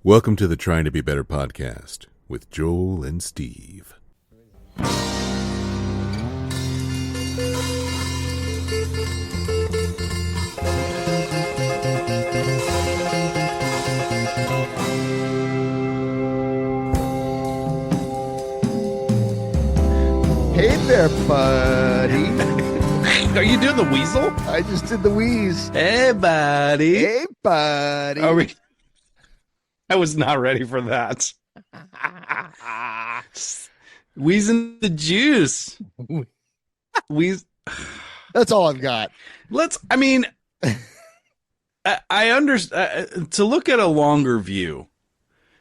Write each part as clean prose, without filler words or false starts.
Welcome to the Trying to Be Better podcast with Joel and Steve. Hey there, buddy. Are you doing the weasel? I just did the wheeze. Hey, buddy. Hey, buddy. I was not ready for that. Wheezing the juice. Wheeze. That's all I've got. I understand. To look at a longer view,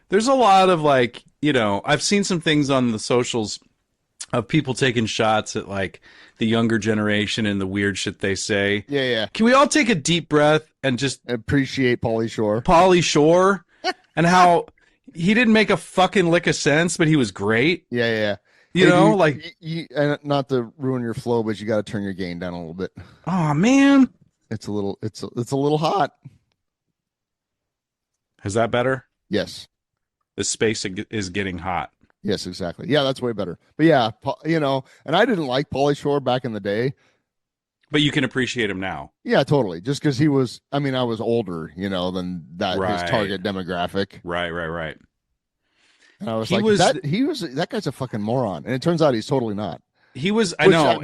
there's a lot of I've seen some things on the socials of people taking shots at the younger generation and the weird shit they say. Yeah. Can we all take a deep breath and just appreciate Pauly Shore? And how he didn't make a fucking lick of sense, but he was great. Yeah. And not to ruin your flow, but you got to turn your gain down a little bit. Oh man, it's a little hot. Is that better? Yes. The space is getting hot. Yes, exactly. Yeah, that's way better. But yeah, and I didn't like Pauly Shore back in the day. But you can appreciate him now. Yeah, totally. Just because I was older, than that, right. His target demographic. Right. And I was that guy's a fucking moron. And it turns out he's totally not. He was, I know.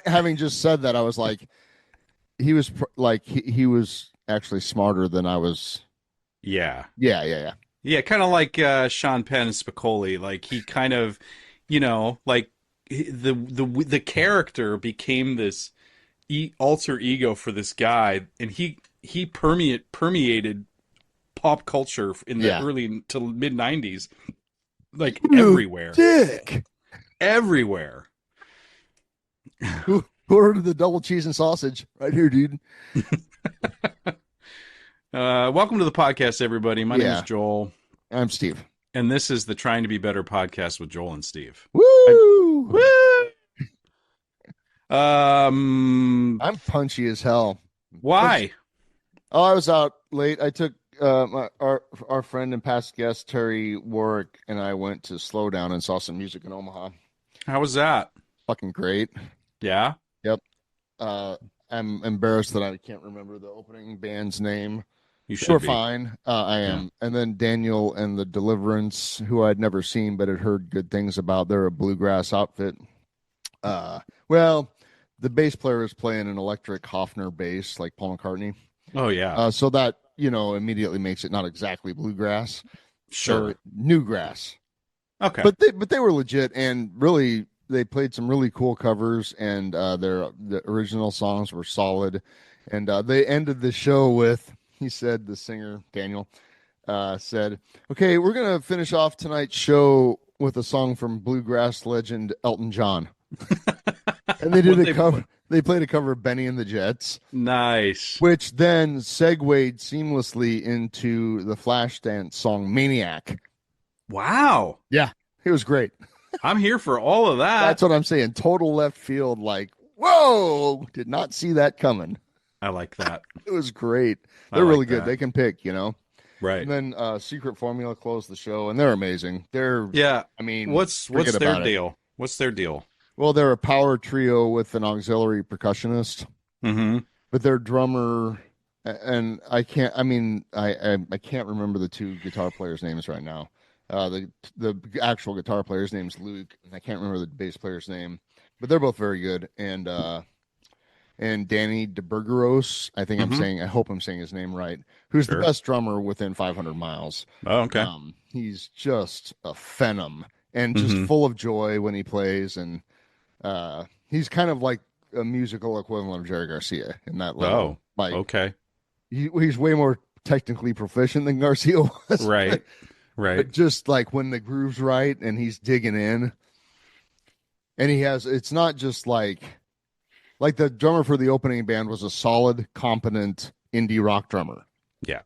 Having just said that, I was like, he was he was actually smarter than I was. Yeah. Yeah, kind of like Sean Penn and Spicoli. He kind of, the character became this alter ego for this guy, and he permeated pop culture in the early to mid 90s, everywhere. Dick. Everywhere. Who ordered the double cheese and sausage? Right here, dude. Welcome to the podcast, everybody. My name is Joel. I'm Steve. And this is the Trying to Be Better podcast with Joel and Steve. Woo! Woo! I'm punchy as hell. Why? I was out late. I took our friend and past guest Terry Warwick and I went to Slow Down and saw some music in Omaha. How was that? Fucking great. Yeah? Yep. I'm embarrassed that I can't remember the opening band's name. You should We're be. fine. I am. Yeah. And then Daniel and the Deliverance, who I'd never seen but had heard good things about. They're a bluegrass outfit. The bass player is playing an electric Hofner bass like Paul McCartney. Oh, yeah. So that, immediately makes it not exactly bluegrass. Sure. New grass. Okay. But they were legit, and really they played some really cool covers, and the original songs were solid. And they ended the show with, he said, the singer, Daniel, said, okay, we're going to finish off tonight's show with a song from bluegrass legend Elton John. And they did a cover. They played a cover of Benny and the Jets. Nice. Which then segued seamlessly into the Flashdance song Maniac. Wow. Yeah, it was great. I'm here for all of that. That's what I'm saying. Total left field, whoa, did not see that coming. I like that. It was great. They're really good. They can pick, Right. And then Secret Formula closed the show, and they're amazing. What's their deal? What's their deal? Well, they're a power trio with an auxiliary percussionist. Mm-hmm. But their drummer, and I can't remember the two guitar players' names right now. The actual guitar player's name's Luke, and I can't remember the bass player's name. But they're both very good. And Danny DeBurgeros, I hope I'm saying his name right, who's the best drummer within 500 miles. Oh, okay. He's just a phenom and just full of joy when he plays. And he's kind of like a musical equivalent of Jerry Garcia in that level. Oh, okay. He's way more technically proficient than Garcia was. Right. But just when the groove's right and he's digging in. And it's not just like the drummer for the opening band was a solid, competent indie rock drummer. Yeah.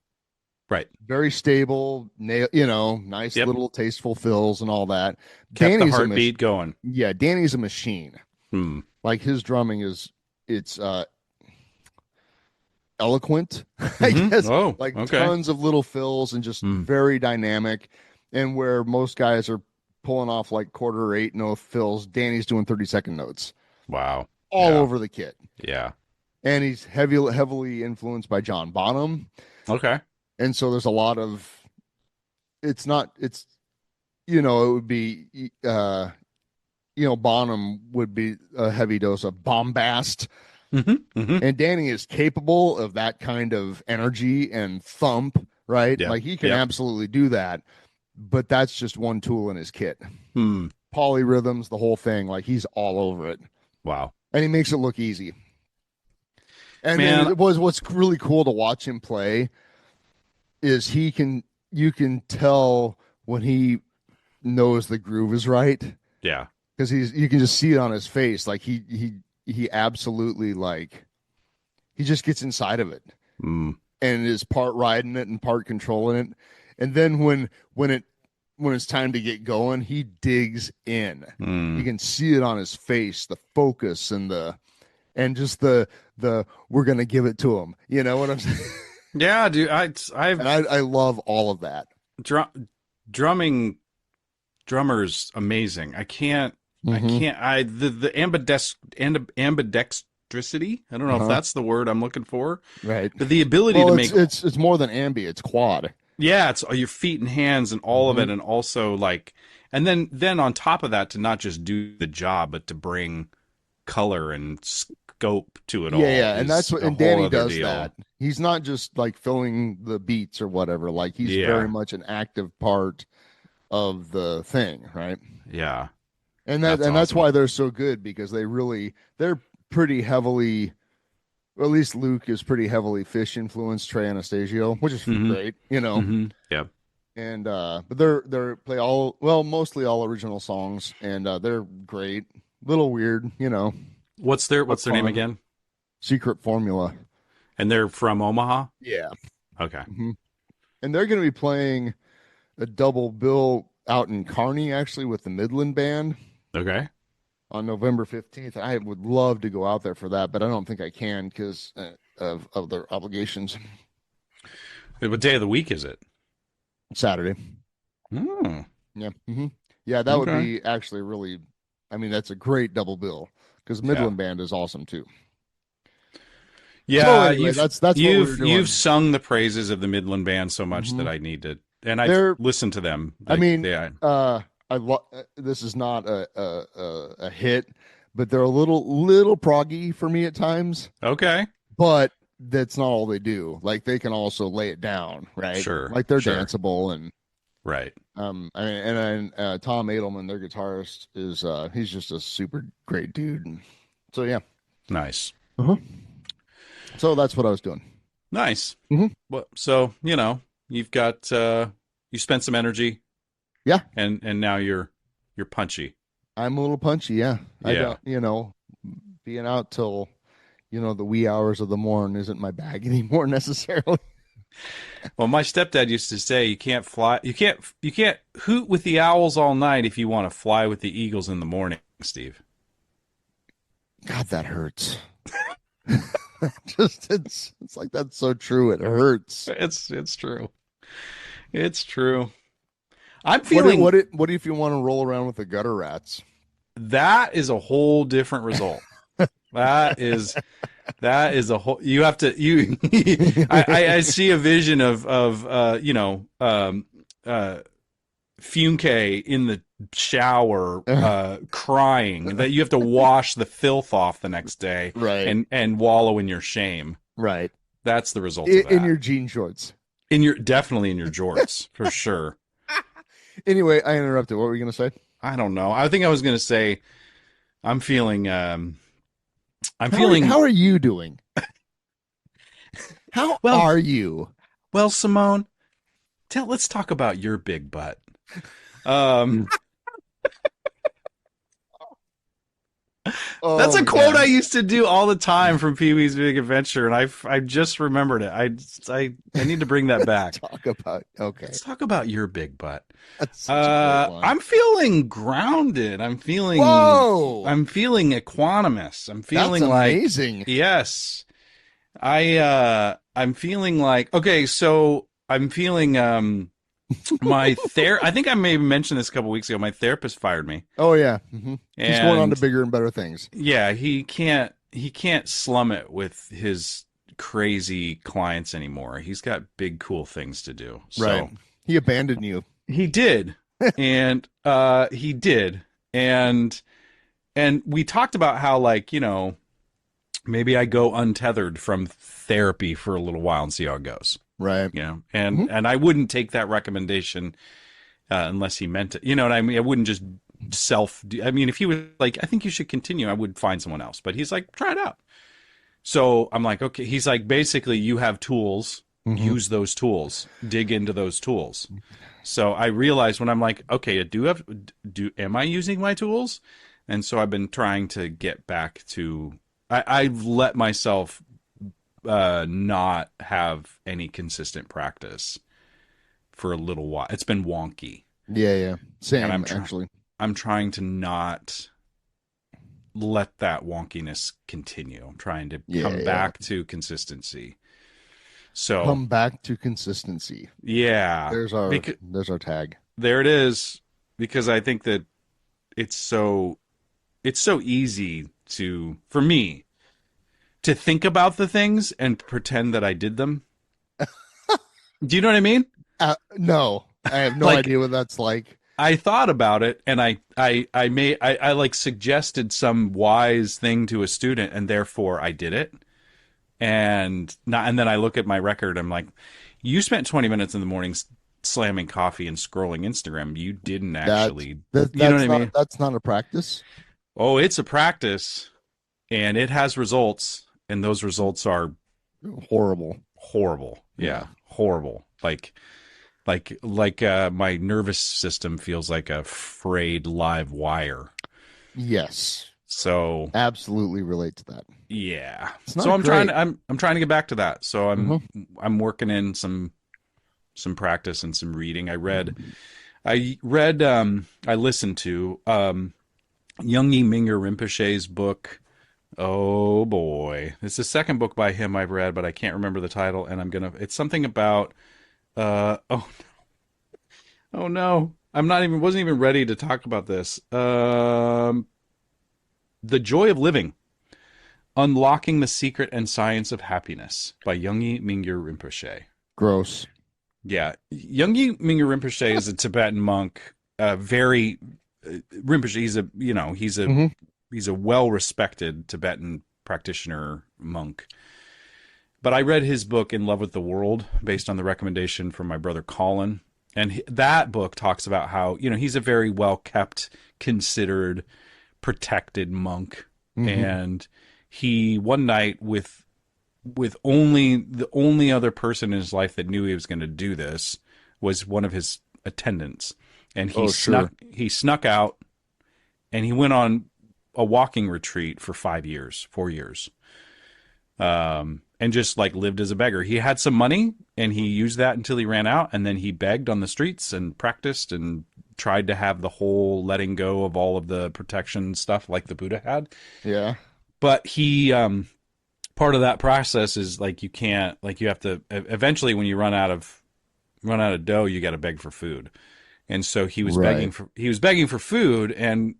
Right. Very stable, nice little tasteful fills and all that. Kept Danny's the heartbeat going. Yeah, Danny's a machine. His drumming is eloquent, I guess. Oh, Like okay. tons of little fills and just very dynamic. And where most guys are pulling off like quarter eight no fills, Danny's doing 30-second notes Wow. all Yeah. over the kit. Yeah. And he's heavily influenced by John Bonham. Okay. And so there's a lot of it's it would be Bonham would be a heavy dose of bombast. And Danny is capable of that kind of energy and thump, right? Yeah. Like he can absolutely do that, but that's just one tool in his kit. Hmm. Polyrhythms, the whole thing, like he's all over it. Wow. And he makes it look easy. And Man. then what's really cool to watch him play is you can tell when he knows the groove is right. Yeah. Because you can just see it on his face. Like he absolutely he just gets inside of it and is part riding it and part controlling it. And then when it's time to get going, he digs in. You can see it on his face, the focus and just the we're gonna give it to him. You know what I'm saying? Yeah, dude. I love all of that. Drummer's amazing. The ambidextrosity. I don't know if that's the word I'm looking for. Right. But the ability to make it's more than ambi, it's quad. Yeah, it's your feet and hands and all of it, and also and then on top of that, to not just do the job, but to bring color and scope to it all. Yeah, and that's what and Danny does deal. that. He's not just like filling the beats or whatever. Like he's very much an active part of the thing, right? Yeah. And that's why they're so good, because they're pretty heavily, or at least Luke is pretty heavily Fish influenced, Trey Anastasio, which is great, Yeah. And but they play mostly all original songs, and they're great. Little weird, What's their name again? Secret Formula. And they're from Omaha? Yeah. Okay. And they're going to be playing a double bill out in Kearney, actually, with the Midland Band. Okay. On November 15th. I would love to go out there for that, but I don't think I can because of other obligations. What day of the week is it? Saturday. Oh. Yeah. Yeah, that would be actually really, that's a great double bill, because Midland Band is awesome too. Yeah, so anyway, that's what we're doing. You've sung the praises of the Midland Band so much that I need to, and I listen to them. This is not a hit, but they're a little proggy for me at times. Okay, but that's not all they do. Like they can also lay it down, right? Sure, like they're danceable and right. Tom Edelman, their guitarist, is he's just a super great dude. And so yeah, nice. So that's what I was doing. Nice. Well, so you've got you spent some energy. Yeah. And now you're punchy. I'm a little punchy, yeah. Yeah. I don't, being out till, the wee hours of the morn isn't my bag anymore necessarily. Well, my stepdad used to say you can't hoot with the owls all night if you want to fly with the eagles in the morning, Steve. God, that hurts. It's like, that's so true. It hurts. It's true. It's true. I'm feeling. What if you want to roll around with the gutter rats? That is a whole different result. That is a whole. You have to. I see a vision of Funke in the shower crying that you have to wash the filth off the next day, right? And wallow in your shame, right? That's the result of that. In your jean shorts. Definitely in your jorts, for sure. Anyway, I interrupted. What were you going to say? I don't know. I think I was going to say, I'm feeling. How are you doing? How are you? Well, Simone, let's talk about your big butt. That's a quote I used to do all the time from Pee-wee's Big Adventure, and I just remembered it. I need to bring that back. Let's talk about your big butt. That's such a great one. I'm feeling grounded. I'm feeling equanimous. I'm feeling That's amazing. Yes. I'm feeling like, okay, so I'm feeling I think I may have mentioned this a couple weeks ago. My therapist fired me. Oh yeah, he's going on to And bigger and better things. yeah, he can't slum it with his crazy clients anymore. He's got big cool things to do. Right. So He abandoned you. he did. And he did. And we talked about how, like, maybe I go untethered from therapy for a little while and see how it goes. Right. And I wouldn't take that recommendation unless he meant it. You know what I mean? I wouldn't just I mean, if he was like, I think you should continue, I would find someone else. But he's like, try it out. So I'm like, okay. He's like, basically, you have tools. Use those tools. Dig into those tools. So I realized when I'm like, okay, am I using my tools? And so I've been trying to get back to. I've let myself not have any consistent practice for a little while. It's been wonky. Yeah. Same, And actually. I'm trying to not let that wonkiness continue. I'm trying to come back to consistency. So come back to consistency. Yeah. There's our tag. There it is. Because I think that it's so easy for me to think about the things and pretend that I did them. Do you know what I mean? No, I have no Like, idea what that's like. I thought about it, and I like suggested some wise thing to a student, and therefore I did it. And then I look at my record. I'm like, you spent 20 minutes in the morning slamming coffee and scrolling Instagram. You didn't actually. You know what I mean? That's not a practice. Oh, it's a practice, and it has results, and those results are horrible. Yeah, horrible. Like my nervous system feels like a frayed live wire. Yes. So absolutely relate to that. Yeah. So I'm trying to get back to that. So I'm working in some practice and some reading. I listened to Youngie Mingyur Rinpoche's book. Oh boy. It's the second book by him I've read, but I can't remember the title, and it's something about oh no. Wasn't even ready to talk about this. The Joy of Living. Unlocking the Secret and Science of Happiness by Youngie Mingyur Rinpoche. Gross. Yeah. Youngie Mingyur Rinpoche is a Tibetan monk. Rinpoche, he's a well-respected Tibetan practitioner monk. But I read his book, In Love with the World, based on the recommendation from my brother Colin. And that book talks about how, he's a very well-kept, considered, protected monk. And he, one night, with the only other person in his life that knew he was going to do this was one of his attendants. And he snuck out, and he went on a walking retreat for 4 years. And just like lived as a beggar. He had some money, and he used that until he ran out, and then he begged on the streets and practiced and tried to have the whole letting go of all of the protection stuff like the Buddha had. Yeah. But he, part of that process is like you have to eventually, when you run out of dough, you got to beg for food. And so he was begging for food, and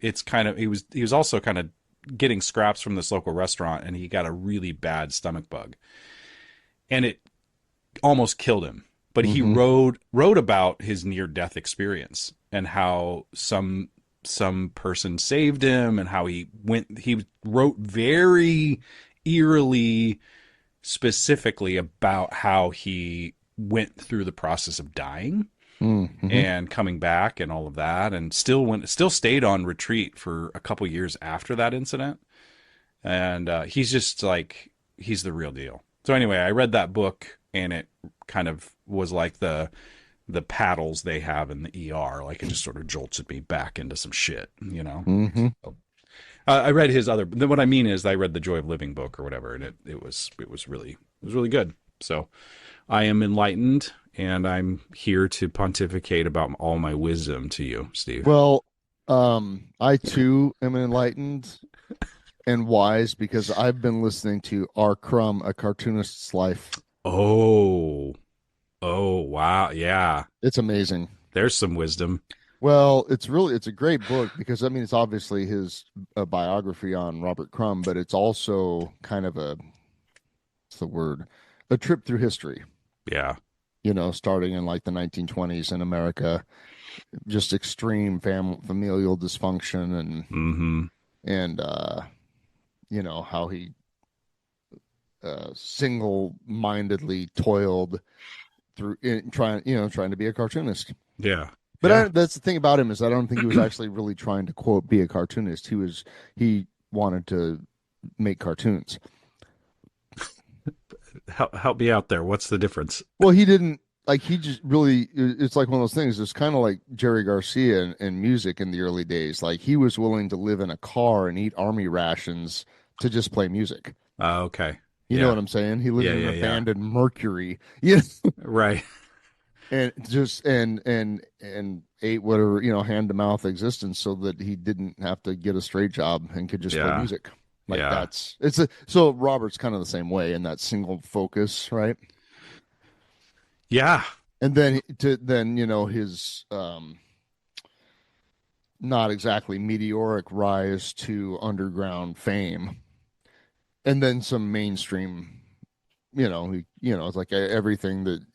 it's kind of he was also kind of getting scraps from this local restaurant, and he got a really bad stomach bug, and it almost killed him. But he wrote about his near-death experience and how some person saved him, and how he wrote very eerily, specifically about how he went through the process of dying and coming back and all of that, and still stayed on retreat for a couple years after that incident. And he's just like, he's the real deal. So anyway, I read that book, and it kind of was like the paddles they have in the ER. Like, it just sort of jolted me back into some shit, So, I read his other. What I mean is, I read the Joy of Living book or whatever, and it was really good. So, I am enlightened, and I'm here to pontificate about all my wisdom to you, Steve. Well, I too am enlightened, and wise because I've been listening to R. Crumb, A Cartoonist's Life. Oh, wow. Yeah. It's amazing. There's some wisdom. Well, it's a great book because I mean it's obviously his biography on Robert Crumb, but it's also kind of what's the word? A trip through history. Yeah. Starting in like the 1920s in America, just extreme familial dysfunction and how he single-mindedly toiled through trying to be a cartoonist. Yeah. But Yeah. that's the thing about him is I don't think he was actually really trying to quote be a cartoonist. He wanted to make cartoons. Help me out there. What's the difference? Well, he didn't he just really. It's like one of those things. It's kind of like Jerry Garcia in music in the early days. Like he was willing to live in a car and eat army rations to just play music. Okay. You know what I'm saying? He lived in an abandoned Mercury. Yeah. Right. And just and ate whatever hand to mouth existence so that he didn't have to get a straight job and could just play music. So Robert's kind of the same way in that single focus, right? Yeah. And then his not exactly meteoric rise to underground fame, and then some mainstream. It's like everything that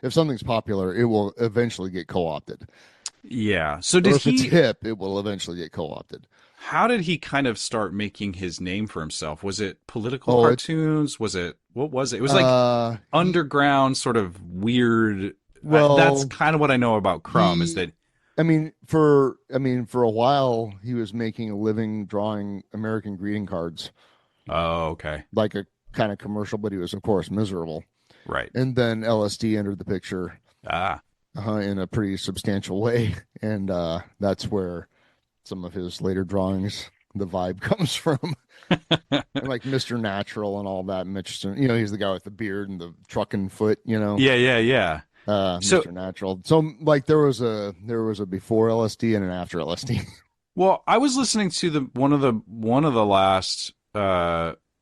if something's popular, it will eventually get co-opted. Yeah. So if it's hip, it will eventually get co-opted. How did he kind of start making his name for himself? Was it political cartoons? What was it? It was like underground, sort of weird. Well, that's kind of what I know about Crumb is that. For a while he was making a living drawing American greeting cards. Oh, okay. Like a kind of commercial, but he was of course miserable. Right. And then LSD entered the picture. In a pretty substantial way, and that's where some of his later drawings, the vibe comes from. Like Mr. Natural and all that. Mitch, he's the guy with the beard and the trucking foot. Yeah. Mr. Natural. So like there was a before LSD and an after LSD. Well, I was listening to one of the last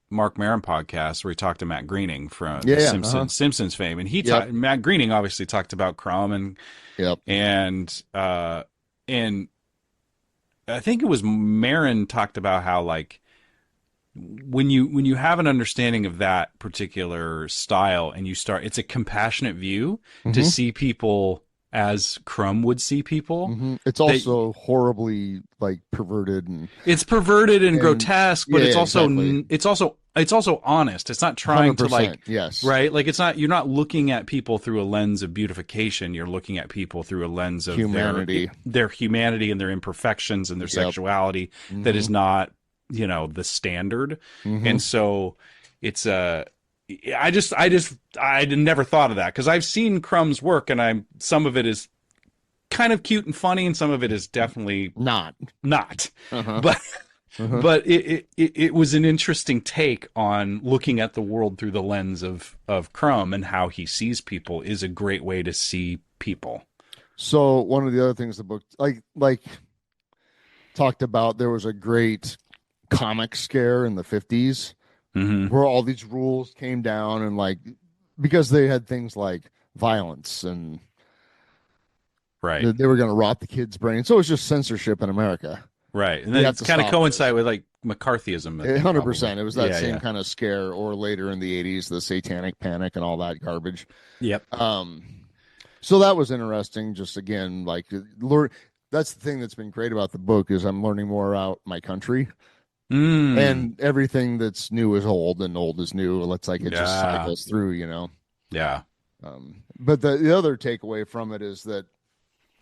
Mark Maron podcast where he talked to Matt Groening from Simpsons fame, and Matt Groening obviously talked about Crumb and I think it was Maron talked about how like when you have an understanding of that particular style and it's a compassionate view to see people as Crumb would see people. It's also horribly like perverted and grotesque, but it's also honest. It's not trying to like right, like it's not, you're not looking at people through a lens of beautification. You're looking at people through a lens of humanity, their humanity and their imperfections and their sexuality that is not the standard. And so it's I never thought of that because I've seen Crumb's work and some of it is kind of cute and funny and some of it is definitely not. But but it was an interesting take on looking at the world through the lens of Crumb, and how he sees people is a great way to see people. So one of the other things the book like talked about, there was a great comic scare in the 50s. Where all these rules came down and like because they had things like violence and they were going to rot the kids' brain. So it was just censorship in America. Right. And then it's kind of coincide with like McCarthyism. 100%. It was that same kind of scare, or later in the 80s, the satanic panic and all that garbage. Yep. So that was interesting. Just again, like that's the thing that's been great about the book is I'm learning more about my country. And everything that's new is old and old is new. It's like it just cycles through, Yeah. But the other takeaway from it is that,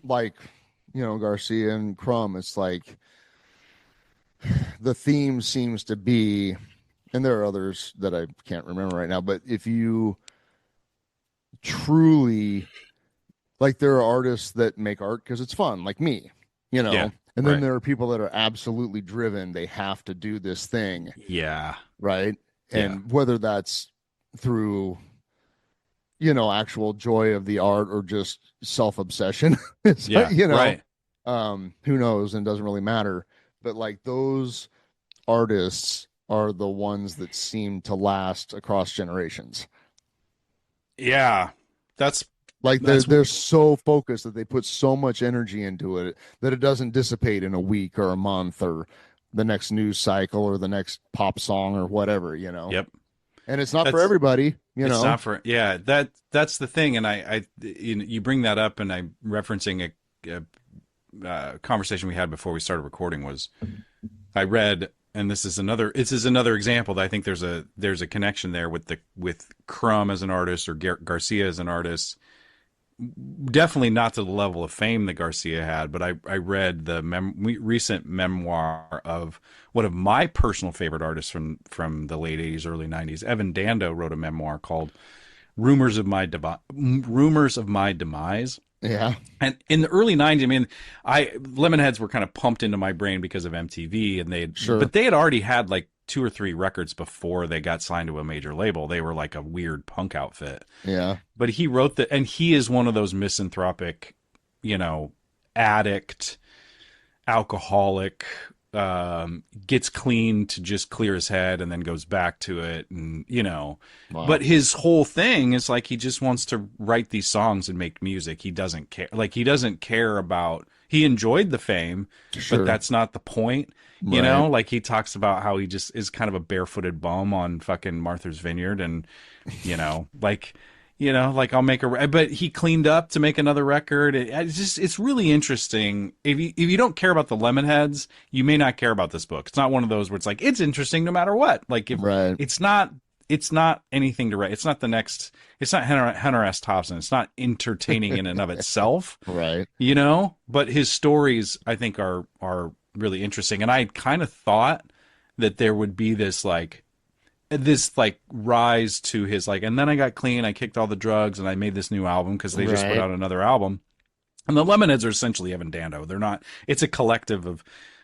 like, Garcia and Crumb, it's like the theme seems to be, and there are others that I can't remember right now, but if you truly, like, there are artists that make art because it's fun, like me, And then there are people that are absolutely driven. They have to do this thing. Yeah. Right. And whether that's through, actual joy of the art or just self-obsession, Right. who knows, and doesn't really matter. But like those artists are the ones that seem to last across generations. Yeah, that's Like that's they're so focused that they put so much energy into it that it doesn't dissipate in a week or a month or the next news cycle or the next pop song or whatever, you know. yep. And it's not for That's everybody, you it's know. not for that's the thing, and you bring that up, and I'm referencing a conversation we had before we started recording was I read, and this is another example that I think there's a connection there with Crumb as an artist or Garcia as an artist. Definitely not to the level of fame that Garcia had, but I read the recent memoir of one of my personal favorite artists from the late 80s, early 90s. Evan Dando wrote a memoir called Rumors of My Demise. Yeah. And in the early 90s, I mean, Lemonheads were kind of pumped into my brain because of MTV, and but they had already had like 2 or 3 records before they got signed to a major label. They were like a weird punk outfit. Yeah. But he wrote that, and he is one of those misanthropic, addict, alcoholic, gets clean to just clear his head and then goes back to it. And, Wow. but his whole thing is like, he just wants to write these songs and make music. He doesn't care. Like, he doesn't care about, he enjoyed the fame, Sure. but that's not the point. You know, like he talks about how he just is kind of a barefooted bum on fucking Martha's Vineyard. And, like I'll make but he cleaned up to make another record. It's really interesting. If you don't care about the Lemonheads, you may not care about this book. It's not one of those where it's like, it's interesting no matter what. Like it's not anything to write. It's not Hunter S. Thompson. It's not entertaining in and of itself. Right. But his stories I think are really interesting. And I kind of thought that there would be this rise to his and then I got clean, I kicked all the drugs, and I made this new album because they just put out another album. And the Lemonheads are essentially Evan Dando. They're not. It's a collective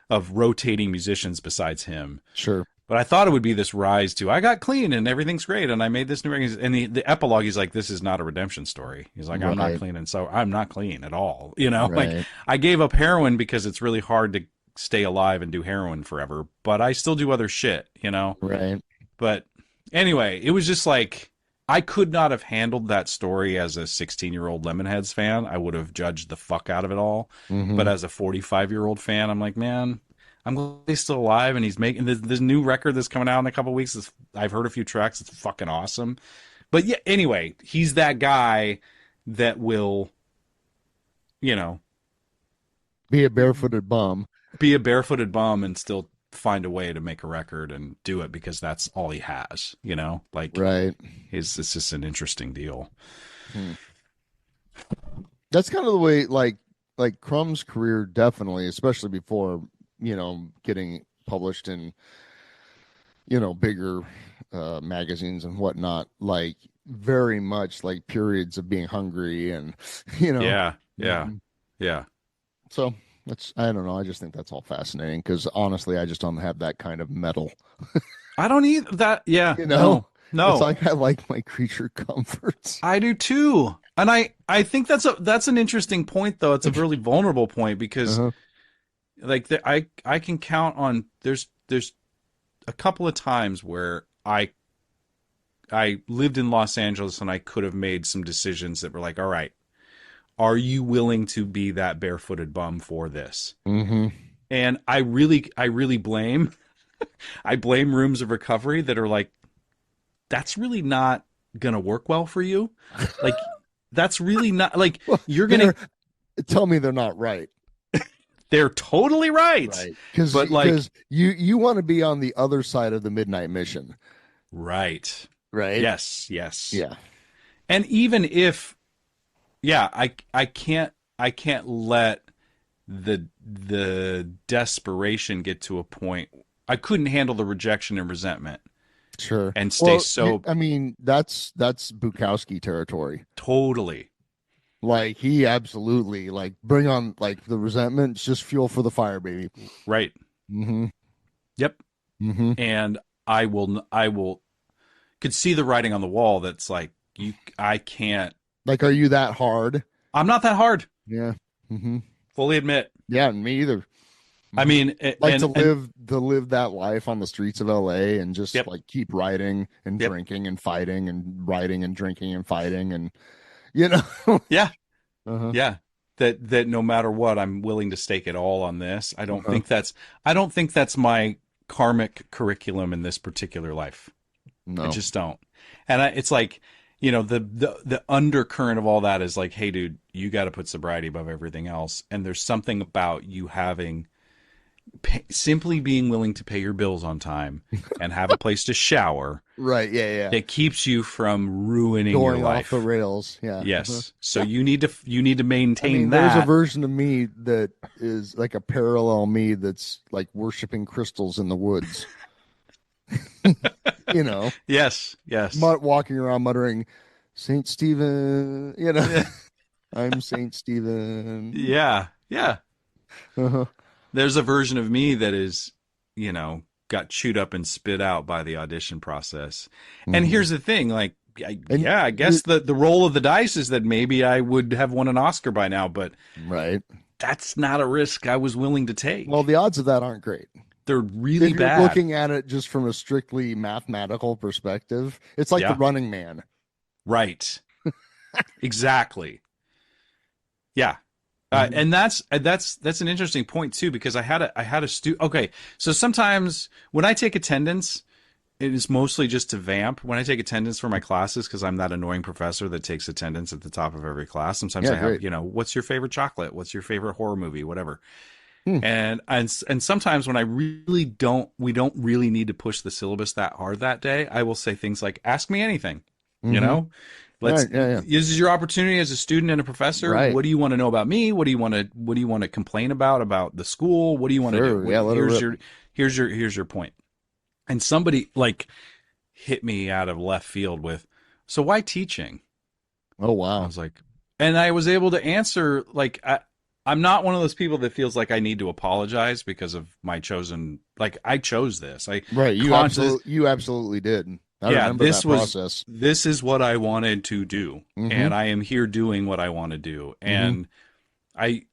of rotating musicians besides him. Sure. But I thought it would be this rise to, I got clean and everything's great and I made this new record. And the epilogue, he's like, this is not a redemption story. He's like, I'm not clean, and so I'm not clean at all. Like I gave up heroin because it's really hard to stay alive and do heroin forever, but I still do other shit. Right. But anyway, it was just like, I could not have handled that story as a 16-year-old Lemonheads fan. I would have judged the fuck out of it all. Mm-hmm. But as a 45-year-old fan, I'm like, man, I'm glad he's still alive, and he's making this new record that's coming out in a couple of weeks. I've heard a few tracks. It's fucking awesome. But yeah, anyway, he's that guy that will, be a barefooted bum. And still find a way to make a record and do it because that's all he has, right. It's just an interesting deal. That's kind of the way, like Crumb's career, definitely, especially before, getting published in, bigger magazines and whatnot, like very much like periods of being hungry and, Yeah. So I don't know. I just think that's all fascinating because honestly, I just don't have that kind of metal. I don't need that. Yeah. No. No. It's like I like my creature comforts. I do too. And I think that's an interesting point, though. It's a really vulnerable point because I can count on there's a couple of times where I lived in Los Angeles and I could have made some decisions that were like, all right, are you willing to be that barefooted bum for this? Mm-hmm. And I really blame rooms of recovery that are like, that's really not going to work well for you. Like, that's really not like, you're going to tell me they're not right. They're totally right. Because you want to be on the other side of the midnight mission. Right. Yes. Yeah. And even if, I can't let the desperation get to a point. I couldn't handle the rejection and resentment. Sure. And stay I mean, that's Bukowski territory. Totally. Like he absolutely bring on the resentment. It's just fuel for the fire, baby. Right. Mm-hmm. Yep. Mm-hmm. And I will could see the writing on the wall. That's like, I can't. Like, are you that hard? I'm not that hard. Yeah. Mm-hmm. Fully admit. Yeah, me either. I mean, Like to live that life on the streets of LA and just Yep. like keep writing and Yep. drinking and fighting and writing and drinking and fighting and you know. Yeah. Uh-huh. Yeah. That no matter what, I'm willing to stake it all on this. I don't think that's my karmic curriculum in this particular life. I No. just don't. And it's like, the undercurrent of all that is like, hey, dude, you got to put sobriety above everything else. And there's something about you simply being willing to pay your bills on time and have a place to shower. Right. Yeah. That keeps you from ruining Going your life. off the rails. Yeah. Yes. So you need to maintain there's that. a version of me that is like a parallel me that's like worshiping crystals in the woods. You know. Yes. Yes. Walking around muttering, Saint Stephen. You know. I'm Saint Stephen. Yeah. Yeah. Uh-huh. There's a version of me that is, got chewed up and spit out by the audition process. Mm-hmm. And here's the thing, like, I guess the roll of the dice is that maybe I would have won an Oscar by now, but right, that's not a risk I was willing to take. Well, the odds of that aren't great. They're really if you're bad. Looking at it just from a strictly mathematical perspective, it's like the Running Man. Right. Exactly. Yeah. And that's an interesting point too, because I had a student. Okay, so sometimes when I take attendance, it is mostly just to vamp. When I take attendance for my classes, because I'm that annoying professor that takes attendance at the top of every class. Sometimes I have, what's your favorite chocolate? What's your favorite horror movie? Whatever. And sometimes when we don't really need to push the syllabus that hard that day, I will say things like, "Ask me anything," This is your opportunity as a student and a professor. Right. What do you want to know about me? What do you want to complain about the school? What do you want to do? Here's your point. And somebody like hit me out of left field with, so why teaching? Oh wow. I was like, and I was able to answer like I'm not one of those people that feels like I need to apologize because of my chosen, like I chose this. You absolutely did. I remember that process. This is what I wanted to do, and I am here doing what I want to do. And I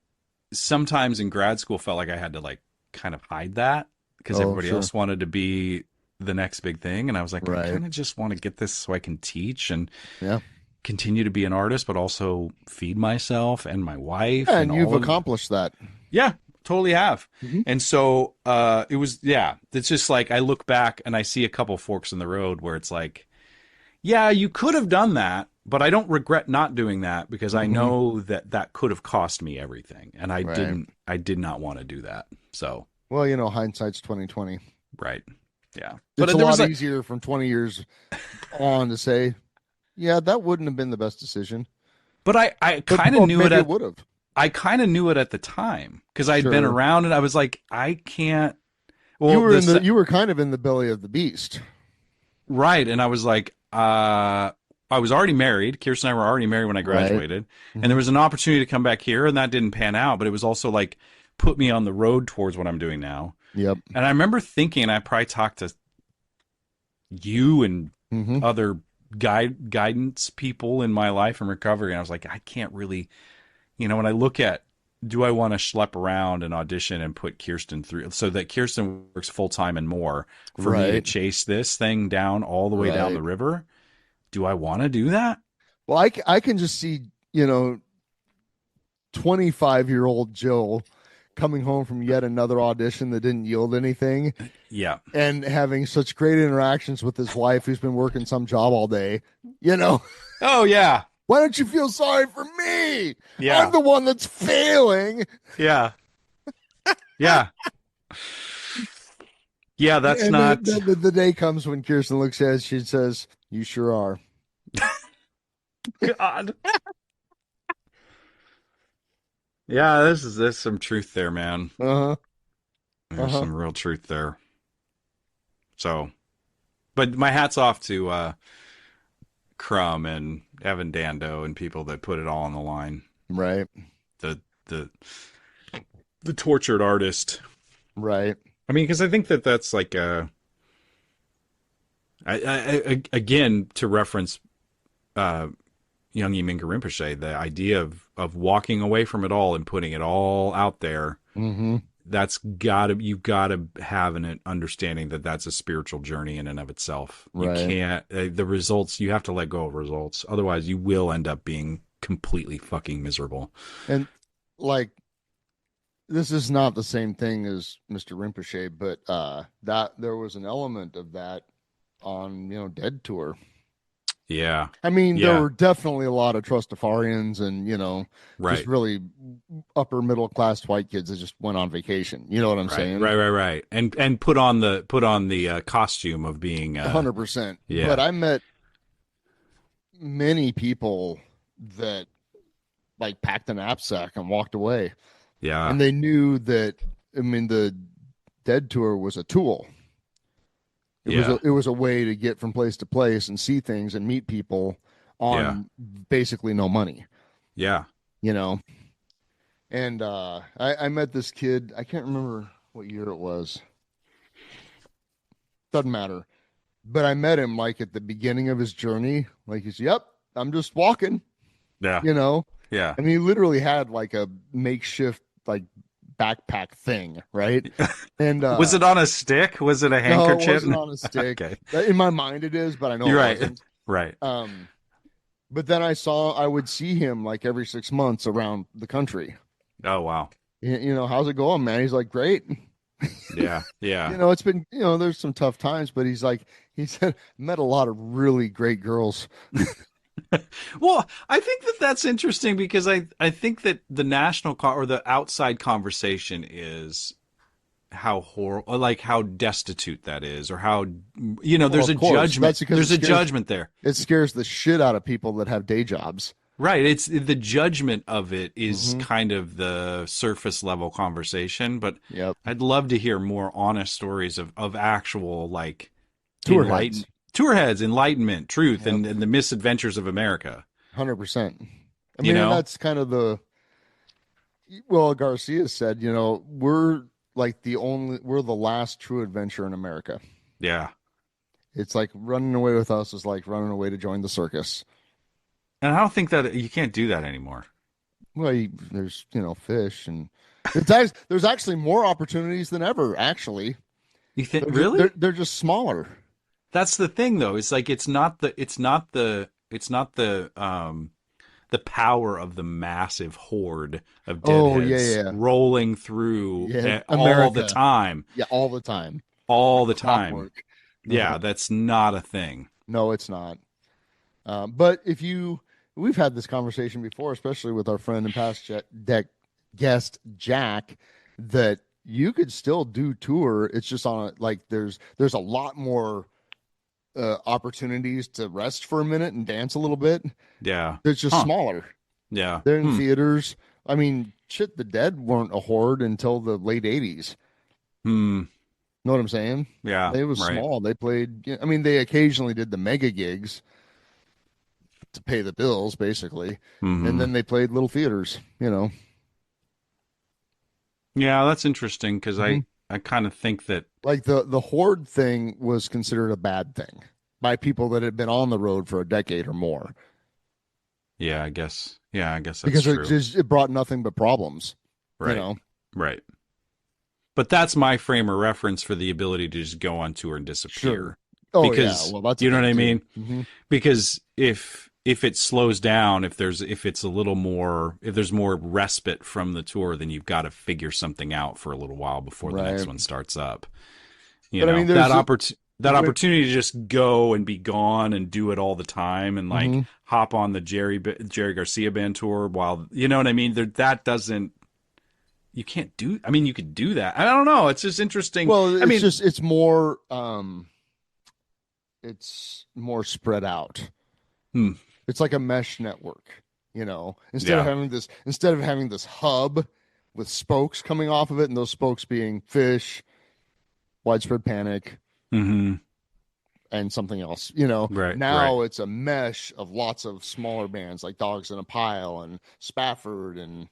sometimes in grad school felt like I had to like kind of hide that because everybody else wanted to be the next big thing, and I was like, I kind of just want to get this so I can teach and continue to be an artist, but also feed myself and my wife. And you've accomplished that. Yeah. Totally have. And so it was, it's just like I look back and I see a couple forks in the road where it's like, yeah, you could have done that, but I don't regret not doing that because I know that could have cost me everything. And I did not want to do that. So, well, hindsight's 2020. Right. Yeah. It's a lot easier from 20 years on to say, yeah, that wouldn't have been the best decision. But I kind of knew it would have. I kind of knew it at the time because I'd been around and I was like, I can't. Well, you were kind of in the belly of the beast. Right. And I was like, I was already married. Kirsten and I were already married when I graduated. And there was an opportunity to come back here and that didn't pan out. But it was also like put me on the road towards what I'm doing now. Yep. And I remember thinking, I probably talked to you and other guidance people in my life in recovery. And I was like, I can't really. When I look at, do I want to schlep around and audition and put Kirsten through so that Kirsten works full time and more for me to chase this thing down all the way down the river? Do I want to do that? Well, I can just see, 25-year-old Joe coming home from yet another audition that didn't yield anything. Yeah. And having such great interactions with his wife who's been working some job all day, Oh, yeah. Why don't you feel sorry for me? Yeah. I'm the one that's failing. Yeah. Yeah. Yeah, that's and not... The day comes when Kirsten looks at us, she says, you sure are. God. Yeah, there's some truth there, man. There's some real truth there. So, but my hat's off to Crumb and Evan Dando and people that put it all on the line. Right. The tortured artist. Right. I mean, because I think that's like again, to reference Young Mingyur Rinpoche, the idea of walking away from it all and putting it all out there. you've gotta have an understanding that that's a spiritual journey in and of itself. You Right. can't, the results, you have to let go of results. Otherwise you will end up being completely fucking miserable. And like, this is not the same thing as Mr. Rinpoche, but that there was an element of that on, Dead Tour. Yeah. I mean, there Yeah. were definitely a lot of Trustafarians and, just Right. really upper middle class white kids that just went on vacation. You know what I'm saying? Right. And put on the costume of being 100%. yeah. But I met many people that like packed a knapsack and walked away. Yeah. And they knew that, I mean, the Dead Tour was a tool. It was a way to get from place to place and see things and meet people on basically no money. Yeah. And I met this kid. I can't remember what year it was. Doesn't matter. But I met him like at the beginning of his journey. Like he's, yep, I'm just walking. Yeah. Yeah. And he literally had like a makeshift like backpack thing, right? And was it on a stick? Was it a no, handkerchief? it wasn't on a stick. Okay. In my mind it is, but I know You're it right. wasn't. Right. But then I would see him like every 6 months around the country. Oh wow. How's it going, man? He's like, great. Yeah. Yeah. It's been, there's some tough times, but he said, met a lot of really great girls. Well, I think that's interesting because I think that the or the outside conversation is how horrible, like how destitute that is, or how there's a judgment. There's a judgment there. It scares the shit out of people that have day jobs. Right. It's the judgment of it is kind of the surface level conversation, but Yep. I'd love to hear more honest stories of actual like Tour heads, enlightenment, truth, and the misadventures of America. 100%. I mean, that's kind of Garcia said, we're we're the last true adventure in America. Yeah. It's like running away with us is like running away to join the circus. And I don't think that you can't do that anymore. Well, there's, fish and there's actually more opportunities than ever, actually. You think really? They're just smaller. That's the thing though. It's like it's not the power of the massive horde of deadheads rolling through all the time. Yeah, all the time. All the time. Clockwork. Yeah, that's not a thing. No, it's not. But we've had this conversation before, especially with our friend and past guest Jack, that you could still do tour. It's just there's a lot more opportunities to rest for a minute and dance a little bit. Yeah. It's just smaller. Yeah. They're in theaters. I mean, shit, the Dead weren't a horde until the late 80s. Know what I'm saying? Yeah. It was small. They played, I mean, they occasionally did the mega gigs to pay the bills, basically. And then they played little theaters, Yeah, that's interesting because I kind of think that like the horde thing was considered a bad thing by people that had been on the road for a decade or more. Yeah, I guess that's because true. It brought nothing but problems. Right. Right. But that's my frame of reference for the ability to just go on tour and disappear. Sure. Oh, because, well, that's you know what I mean? Mm-hmm. Because if it slows down, if there's more respite from the tour, then you've got to figure something out for a little while before the next one starts up. I mean, that opportunity to just go and be gone and do it all the time and like hop on the Jerry Garcia band tour while, you know what I mean? That doesn't. You can't do. I mean, you could do that. I don't know. It's just interesting. Well, it's more. It's more spread out. It's like a mesh network, instead of having this hub with spokes coming off of it, and those spokes being Fish, Widespread Panic, and something else, Now it's a mesh of lots of smaller bands like Dogs in a Pile and Spafford and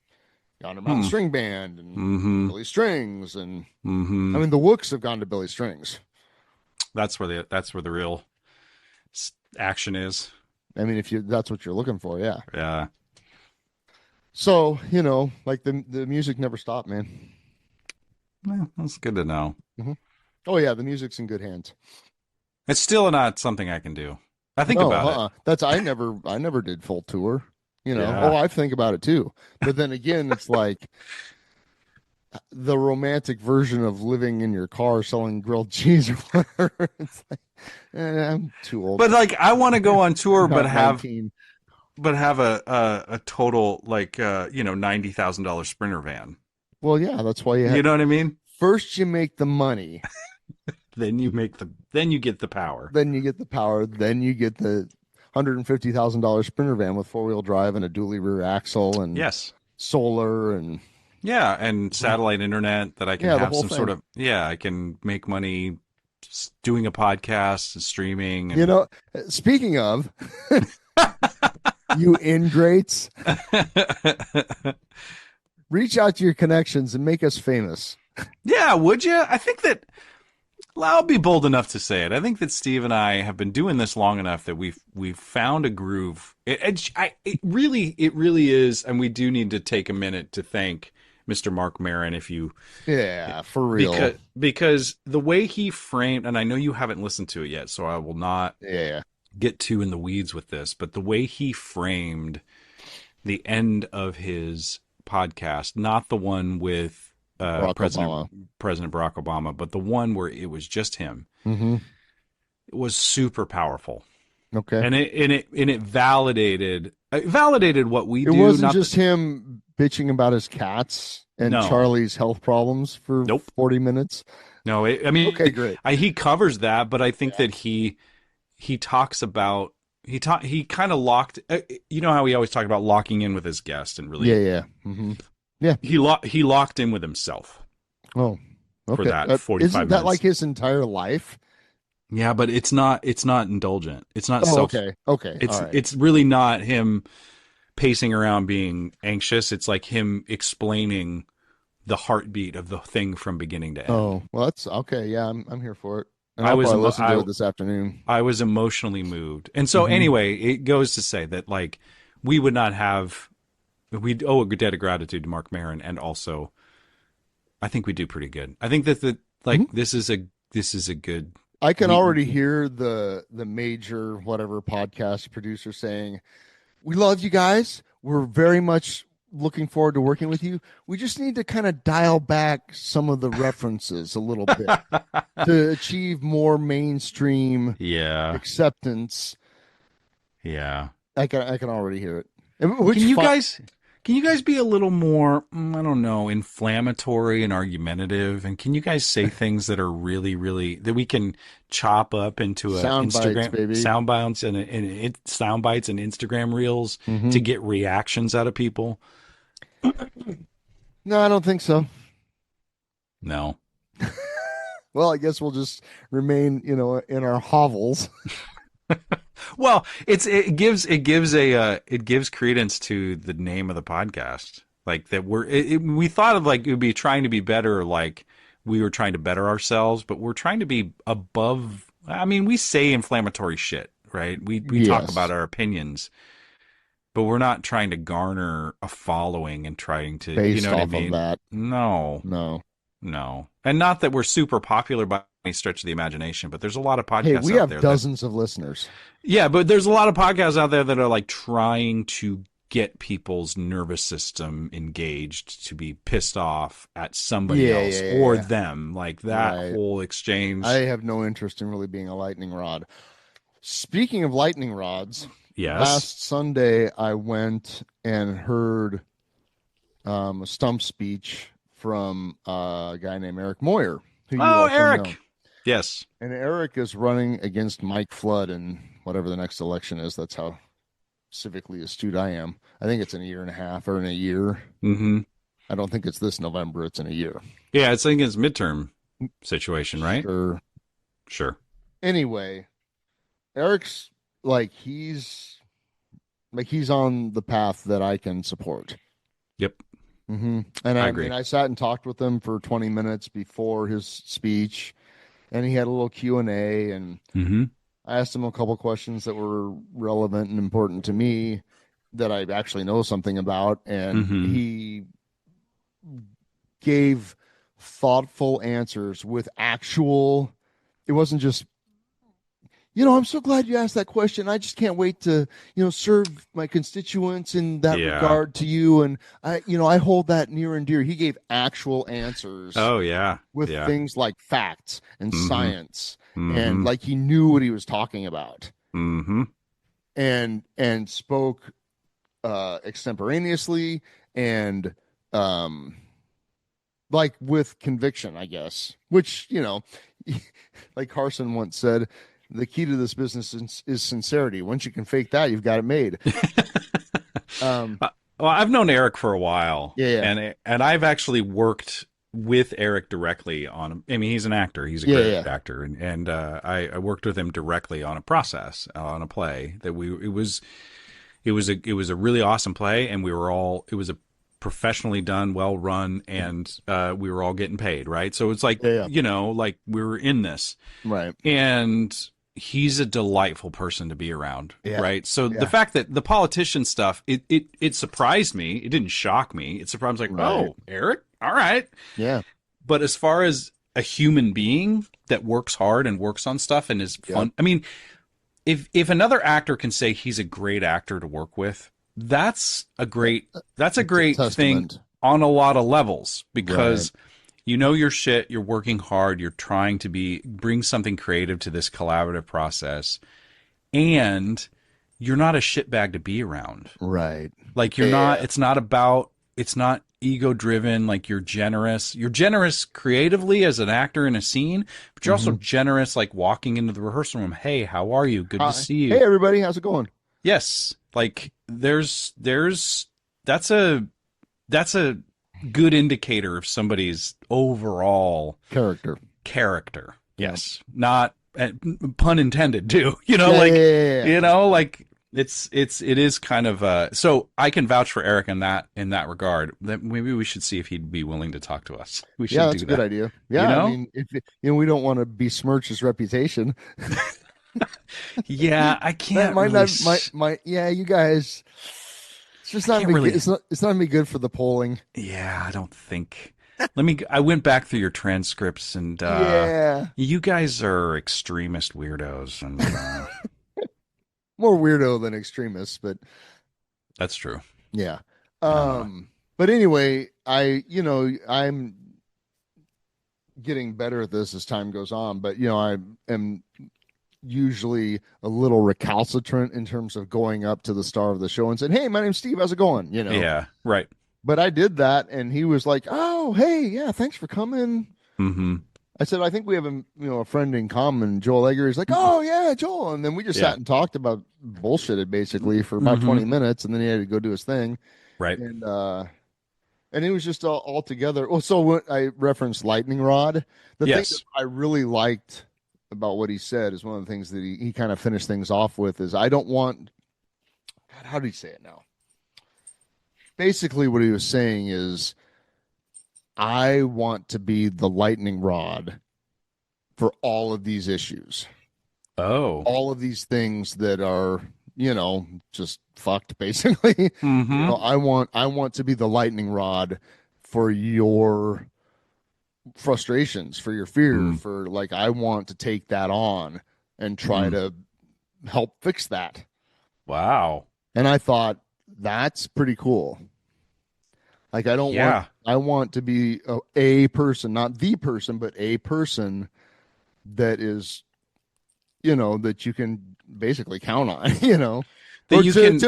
Yonder Mountain String Band and Billy Strings, and I mean the Wooks have gone to Billy Strings. That's where the real action is. I mean, that's what you're looking for, yeah. Yeah. So like the music never stopped, man. That's good to know. Hmm. Oh yeah, the music's in good hands. It's still not something I can do. I think No, about it. That's I never did full tour. Yeah. Oh, I think about it too. But then again, it's like the romantic version of living in your car selling grilled cheese or whatever. It's like, I'm too old. But like I want to go on tour Not 19. but have a total like $90,000 Sprinter van. Well, yeah, that's why You know what I mean? first you make the money, Then you get the power. then you get the power, then you get the $150,000 Sprinter van with four-wheel drive and a dually rear axle and Yes. solar and Yeah, and satellite internet that I can Yeah, the have whole some thing. sort of I can make money doing a podcast and streaming and speaking of you ingrates, reach out to your connections and make us famous. Yeah, would you? I think that I'll be bold enough to say it. I think that Steve and I have been doing this long enough that we've found a groove. It really is, and we do need to take a minute to thank Mr. Mark Maron Yeah, for real. Because the way he framed, and I know you haven't listened to it yet, so I will not Yeah. get too in the weeds with this, but the way he framed the end of his podcast, not the one with President Barack Obama, but the one where it was just him, Mm-hmm. it was super powerful. Okay. And it validated what we do. It wasn't just him bitching about his cats and No. Charlie's health problems for Nope. 40 minutes. No, I mean, Okay, great. he covers that, but I think that he talks about he kind of locked. You know how he always talked about locking in with his guest and really, Yeah. Mm-hmm. he locked in with himself. Oh, okay. For that 45 Isn't that minutes. like his entire life? Yeah, but it's not indulgent. It's not Okay. All right. It's really not him pacing around being anxious. It's like him explaining the heartbeat of the thing from beginning to end. Oh, well, that's okay. Yeah, I'm here for it. And I I'll was probably emo- listen to it this afternoon. I was emotionally moved. And so anyway, it goes to say that like we would not have we owe a debt of gratitude to Mark Maron, and also I think we do pretty good. I think that this is a good. I can already hear the major whatever podcast producer saying, "We love you guys. We're very much looking forward to working with you. We just need to kind of dial back some of the references a little bit to achieve more mainstream acceptance." Yeah. I can already hear it. Can you guys be a little more, I don't know, inflammatory and argumentative? And can you guys say things that are really, really, that we can chop up into Sound bites, baby. sound bites and sound bites and Instagram reels to get reactions out of people? No, I don't think so. No. Well, I guess we'll just remain, in our hovels. Well, it gives credence to the name of the podcast. Like that we thought of like it would be trying to be better, like we were trying to better ourselves, but we're trying to be above. I mean, we say inflammatory shit, right? We talk about our opinions, but we're not trying to garner a following and trying to Based what off I mean? of that. No. And not that we're super popular by any stretch of the imagination, but there's a lot of podcasts Hey, we out have there dozens of listeners. Yeah, but there's a lot of podcasts out there that are like trying to get people's nervous system engaged to be pissed off at somebody else or them. Like that whole exchange. I have no interest in really being a lightning rod. Speaking of lightning rods, last Sunday I went and heard a stump speech from a guy named Eric Moyer. Who you also Eric. know. Yes. And Eric is running against Mike Flood in whatever the next election is. That's how civically astute I am. I think it's in a year and a half or in a year. Mm-hmm. I don't think it's this November. It's in a year. Yeah, it's like it's midterm situation, right? Sure. Anyway, Eric's he's on the path that I can support. Yep. Mm-hmm. And I agree. mean, I sat and talked with him for 20 minutes before his speech, and he had a little Q&A, and I asked him a couple questions that were relevant and important to me that I actually know something about, and he gave thoughtful answers with actual. It wasn't just, I'm so glad you asked that question. I just can't wait to, serve my constituents in that regard to you. And I hold that near and dear. He gave actual answers. Oh yeah. With things like facts and science, and like he knew what he was talking about. And spoke extemporaneously and like with conviction, I guess, which, like Carson once said, the key to this business is sincerity. Once you can fake that, you've got it made. Well, I've known Eric for a while. Yeah. And I've actually worked with Eric directly on, I mean, he's an actor. He's a great actor. And I worked with him directly on a process, on a play that it was a really awesome play. And it was a professionally done, well run, and we were all getting paid. Right. So it's like, like we were in this. Right. And he's a delightful person to be around. Right. So the fact that the politician stuff, it surprised me. It didn't shock me. It surprised me, like, oh, Eric. All right. Yeah. But as far as a human being that works hard and works on stuff and is fun, I mean, if another actor can say he's a great actor to work with, that's a great thing on a lot of levels, because you know your shit, you're working hard, you're trying to bring something creative to this collaborative process, and you're not a shitbag to be around. Right. Like you're not, it's not ego driven, like you're generous. You're generous creatively as an actor in a scene, but you're also generous, like walking into the rehearsal room. Hey, how are you? Good to see you. Hey everybody, how's it going? Yes. Like that's a good indicator of somebody's overall character. Yes. Not pun intended too, like it is kind of so I can vouch for Eric in that regard. That maybe we should see if he'd be willing to talk to us. We should that's a good idea. Yeah. I mean, if we don't want to besmirch his reputation. Yeah, I can't. You guys. It's just not it's not gonna be good for the polling. Yeah, I don't think. I went back through your transcripts, and you guys are extremist weirdos, and more weirdo than extremists, but that's true. Yeah. But anyway, I'm getting better at this as time goes on, but I am usually a little recalcitrant in terms of going up to the star of the show and saying, "Hey, my name's Steve, how's it going?" Yeah, right. But I did that, and he was like, "Oh, hey, yeah, thanks for coming." I said, "I think we have a friend in common, Joel Egger." He's like, "Oh yeah, Joel," and then we just sat and talked about bullshit basically for about 20 minutes, and then he had to go do his thing, right? And it was just all together. Well, so when I referenced lightning rod, the thing that I really liked about what he said is one of the things that he kind of finished things off with is, I don't want, God, how do you say it now? Basically what he was saying is, I want to be the lightning rod for all of these issues. Oh. All of these things that are, just fucked basically. I want to be the lightning rod for your frustrations, for your fear, for like, I want to take that on and try to help fix that. Wow. And I thought, that's pretty cool. Like, I want to be a person, not the person, but a person that is, that you can basically count on, That you can...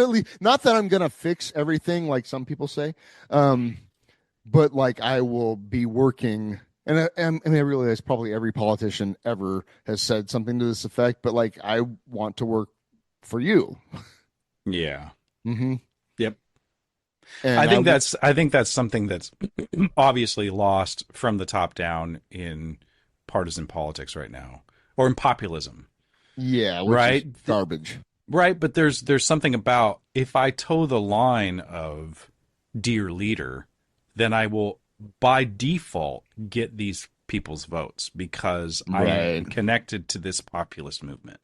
not that I'm going to fix everything like some people say, but like I will be working. And I realize probably every politician ever has said something to this effect, but like, I want to work for you. Yeah. Yep. And I think that's something that's obviously lost from the top down in partisan politics right now, or in populism. Yeah. Which is garbage. Right. But there's something about, if I toe the line of dear leader, then I will by default get these people's votes because I am connected to this populist movement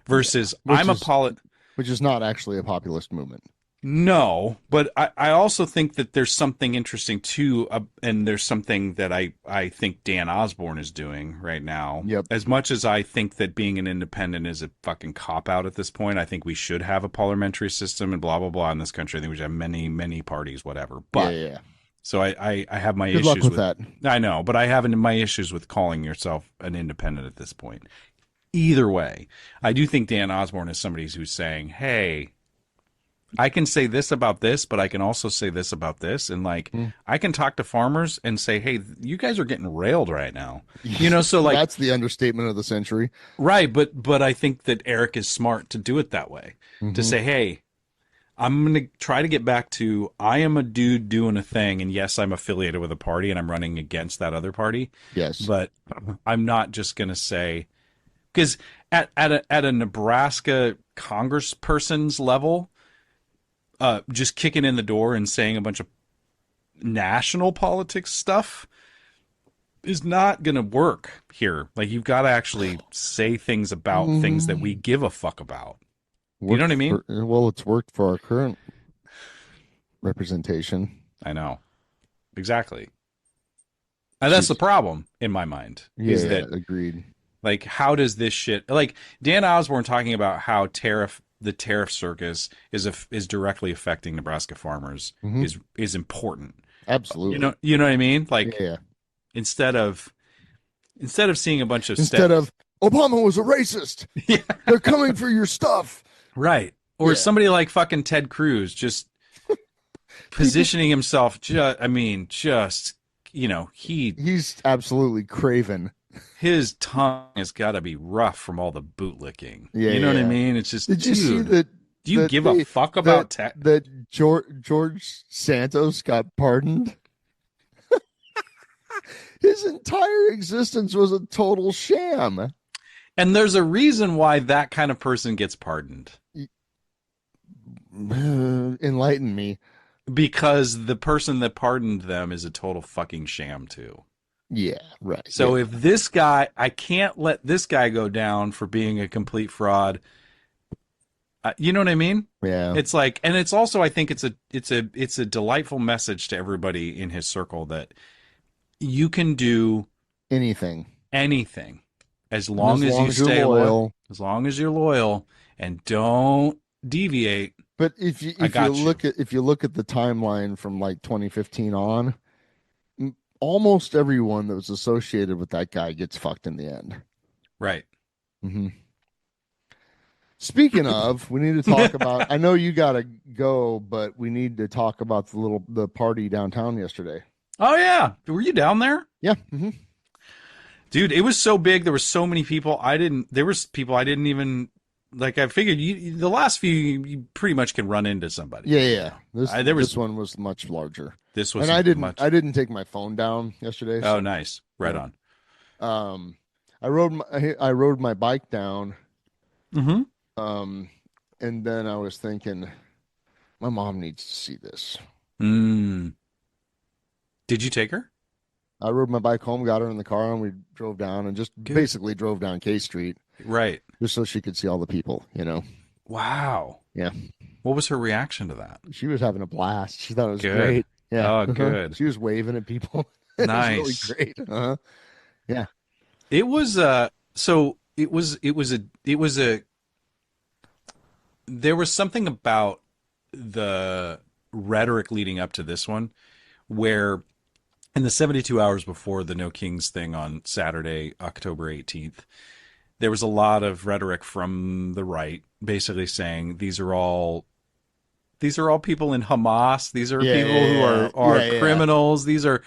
versus which is not actually a populist movement. No, but I also think that there's something interesting too, and there's something that I think Dan Osborne is doing right now. Yep. As much as I think that being an independent is a fucking cop out at this point, I think we should have a parliamentary system and blah blah blah in this country. I think we should have many parties, whatever. But yeah. so I have my Good issues luck with that. I know, but I have my issues with calling yourself an independent at this point. Either way, I do think Dan Osborne is somebody who's saying, hey, I can say this about this, but I can also say this about this. And like, I can talk to farmers and say, hey, you guys are getting railed right now. You know, so like, that's the understatement of the century. right. But I think that Eric is smart to do it that way, to say, hey, I'm going to try to get back to, I am a dude doing a thing. And yes, I'm affiliated with a party and I'm running against that other party. Yes. But I'm not just going to say, because at a Nebraska congressperson's level, just kicking in the door and saying a bunch of national politics stuff is not going to work here. Like, you've got to actually say things about things that we give a fuck about. You know what I mean? Well, it's worked for our current representation. I know. Exactly. And that's the problem in my mind. Yeah, is that, agreed. like, how does this shit, like Dan Osborne talking about how the tariff circus is directly affecting Nebraska farmers is important. Absolutely. You know what I mean? Like, yeah. Instead of seeing a bunch of of Obama was a racist. Yeah. They're coming for your stuff. Right. Or somebody like fucking Ted Cruz just positioning himself he's absolutely craven. His tongue has got to be rough from all the bootlicking. Yeah, you know what I mean? It's just, did you see that? Do you give a fuck about that George Santos got pardoned? His entire existence was a total sham. And there's a reason why that kind of person gets pardoned. Enlighten me. Because the person that pardoned them is a total fucking sham too. Yeah, right. So if this guy, I can't let this guy go down for being a complete fraud. You know what I mean? Yeah. It's like, and it's also, I think it's a delightful message to everybody in his circle that you can do anything as long as you stay loyal, as long as you're loyal and don't deviate. But if you look at the timeline from like 2015 on, almost everyone that was associated with that guy gets fucked in the end. Right. Mm-hmm. Speaking of, we need to talk about, I know you got to go, but we need to talk about the party downtown yesterday. Oh yeah. Were you down there? Yeah. Mm-hmm. Dude, it was so big. There were so many people. There was people I didn't even, like, I figured the last few, you pretty much can run into somebody. Yeah. This one was much larger. This was, and I didn't take my phone down yesterday. So, oh, nice. Right on. I rode my bike down. Mm-hmm. And then I was thinking, my mom needs to see this. Did you take her? I rode my bike home, got her in the car, and we drove down and just basically drove down K Street. Right. Just so she could see all the people, you know? Wow. Yeah. What was her reaction to that? She was having a blast. She thought it was good. Great. Yeah. Oh, good. She was waving at people. Nice. It was really great. Uh-huh. Yeah. It was, there was something about the rhetoric leading up to this one where in the 72 hours before the No Kings thing on Saturday, October 18th, there was a lot of rhetoric from the right basically saying these are all people in Hamas. These are people who are criminals. These are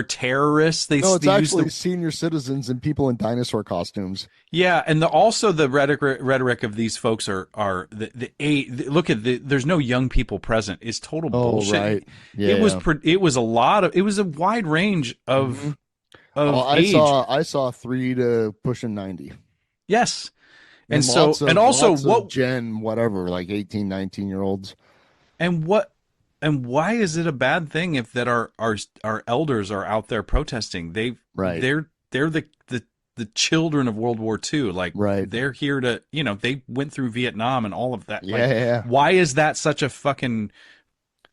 terrorists. It's actually senior citizens and people in dinosaur costumes. Yeah, and also the rhetoric of these folks are there's no young people present is total bullshit. Right. Yeah, it was a wide range of age. I saw 3 to pushing 90. Yes. And what Gen whatever, like 18, 19-year-olds. And why is it a bad thing if that our elders are out there protesting? They're the the children of World War II. Like, Right. they're here to, they went through Vietnam and all of that. Yeah, Like, yeah. why is that such a fucking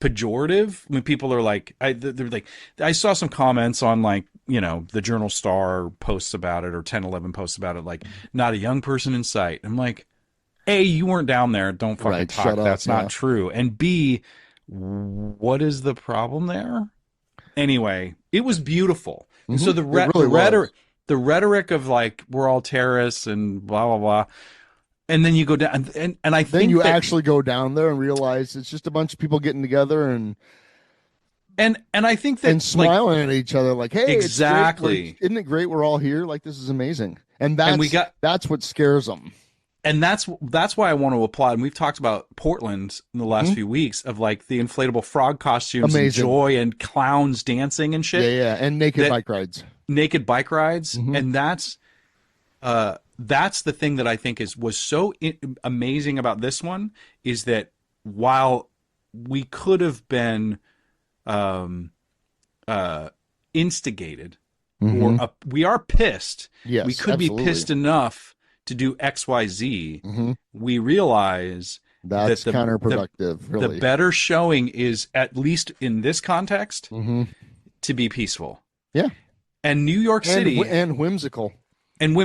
pejorative when people are like, they're like, I saw some comments on like, the Journal Star posts about it or 1011 posts about it, like, not a young person in sight. I'm like, A, you weren't down there. Don't fucking Right, talk. shut up, That's yeah. not true. And B, what is the problem there? Anyway, it was beautiful. And so It really was. the rhetoric of like, we're all terrorists and blah, blah, blah. And then you go down and I Then think you that, actually go down there and realize it's just a bunch of people getting together and I think that, smiling at each other like, hey, exactly. It's great. Isn't it great? We're all here. Like, this is amazing. And that's what scares them. And that's why I want to applaud. And we've talked about Portland in the last few weeks of like the inflatable frog costumes and joy and clowns dancing and shit. Yeah, yeah. And naked bike rides. And that's the thing that I think was so amazing about this one, is that while we could have been instigated, or we are pissed, yes, we could absolutely. be pissed enough to do XYZ. We realize that's that counterproductive. Really, the better showing is, at least in this context, to be peaceful. Yeah, and New York City and whimsical. And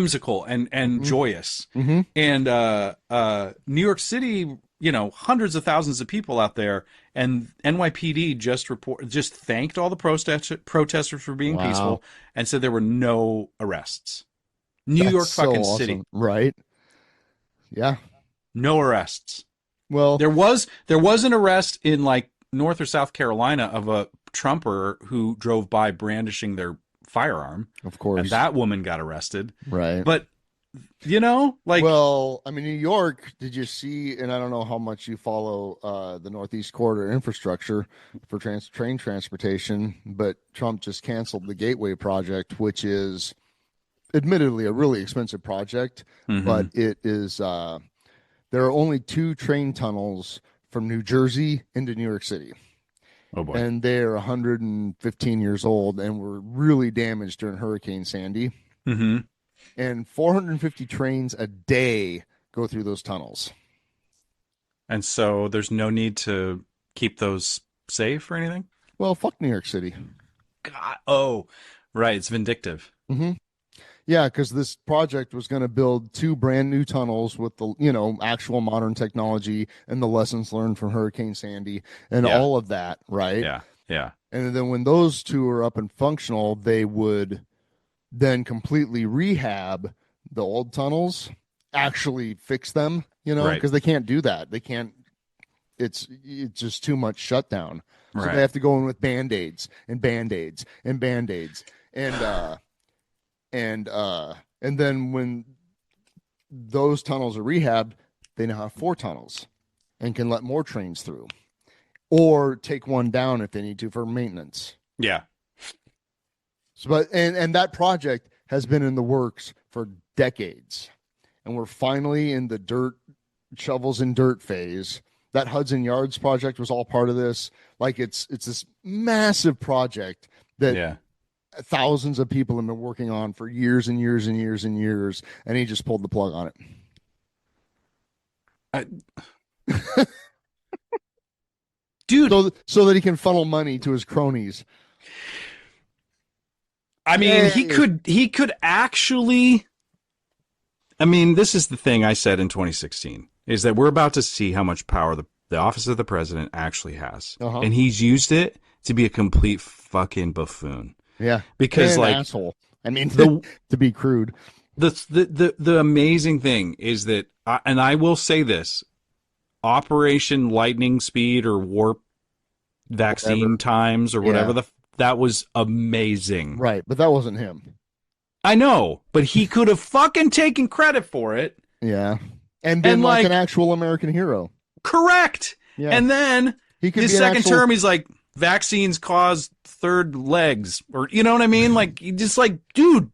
joyous. And New York City, hundreds of thousands of people out there, and NYPD just thanked all the protesters for being peaceful and said there were no arrests. New York fucking City. Right? Yeah. No arrests. Well, there was an arrest in like North or South Carolina of a Trumper who drove by brandishing their firearm. Of course. And that woman got arrested. Right. But like, well, I mean, New York, did you see, and I don't know how much you follow the Northeast Corridor infrastructure for train transportation, but Trump just canceled the Gateway project, which is admittedly a really expensive project, but it is there are only 2 train tunnels from New Jersey into New York City. Oh boy. And they're 115 years old and were really damaged during Hurricane Sandy. And 450 trains a day go through those tunnels. And so there's no need to keep those safe or anything? Well, fuck New York City. God. Oh, right. It's vindictive. Yeah, because this project was going to build 2 brand new tunnels with the, actual modern technology and the lessons learned from Hurricane Sandy and all of that, right? Yeah, yeah. And then when those 2 are up and functional, they would then completely rehab the old tunnels, actually fix them, because they can't do that. They can't. It's just too much shutdown. So they have to go in with Band-Aids and Band-Aids and Band-Aids and then when those tunnels are rehabbed, they now have 4 tunnels and can let more trains through, or take one down if they need to for maintenance. Yeah. So, but and that project has been in the works for decades, and we're finally in the shovels in dirt phase. That Hudson Yards project was all part of this. Like, it's this massive project that thousands of people have been working on for years and years and years and years, and he just pulled the plug on it. Dude, so that he can funnel money to his cronies. I mean, he could actually. I mean, this is the thing I said in 2016, is that we're about to see how much power the office of the president actually has. And he's used it to be a complete fucking buffoon. Yeah. Because, like, asshole. I mean, to be crude. The amazing thing is that, and I will say this, Operation Lightning Speed or Warp Vaccine Times or whatever, that was amazing. Right, but that wasn't him. I know, but he could have fucking taken credit for it. Yeah. And been like an actual American hero. Correct. Yeah. And then his second term, he's like, vaccines cause third legs, or you know what I mean? Like, he just like, dude,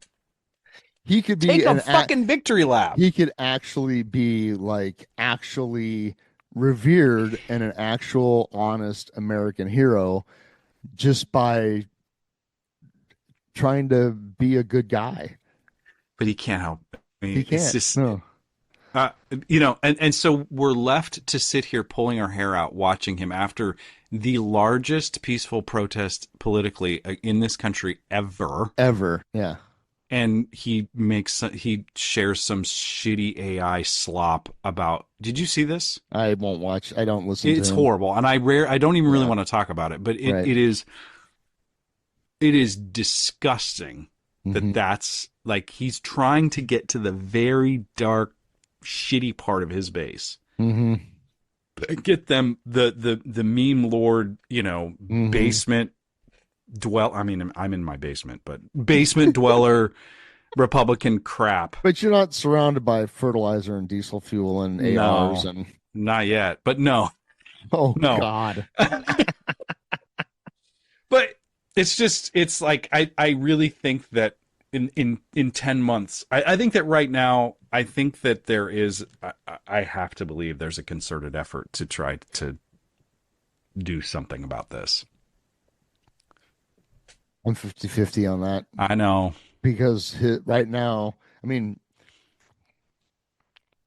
he could be take a fucking victory lap. He could actually be like actually revered and an actual honest American hero just by trying to be a good guy. but he can't help. I mean, He it's can't. just, No. and so we're left to sit here pulling our hair out watching him after the largest peaceful protest politically in this country ever. Ever. Yeah. And he shares some shitty AI slop about. Did you see this? I won't watch. I don't listen to It's him. horrible, and I don't even really Yeah. want to talk about it. But Right. it is disgusting Mhm. that's like he's trying to get to the very dark, shitty part of his base. Mm-hmm. Get them the meme lord, Mhm. basement I mean, I'm in my basement, but basement dweller Republican crap. But you're not surrounded by fertilizer and diesel fuel and ARs and Not yet, but no. oh No. God. But it's like I really think that in 10 months, I think that right now, I think that there is, I have to believe there's a concerted effort to try to do something about this. I'm 50-50 on that I know. because right now, I mean,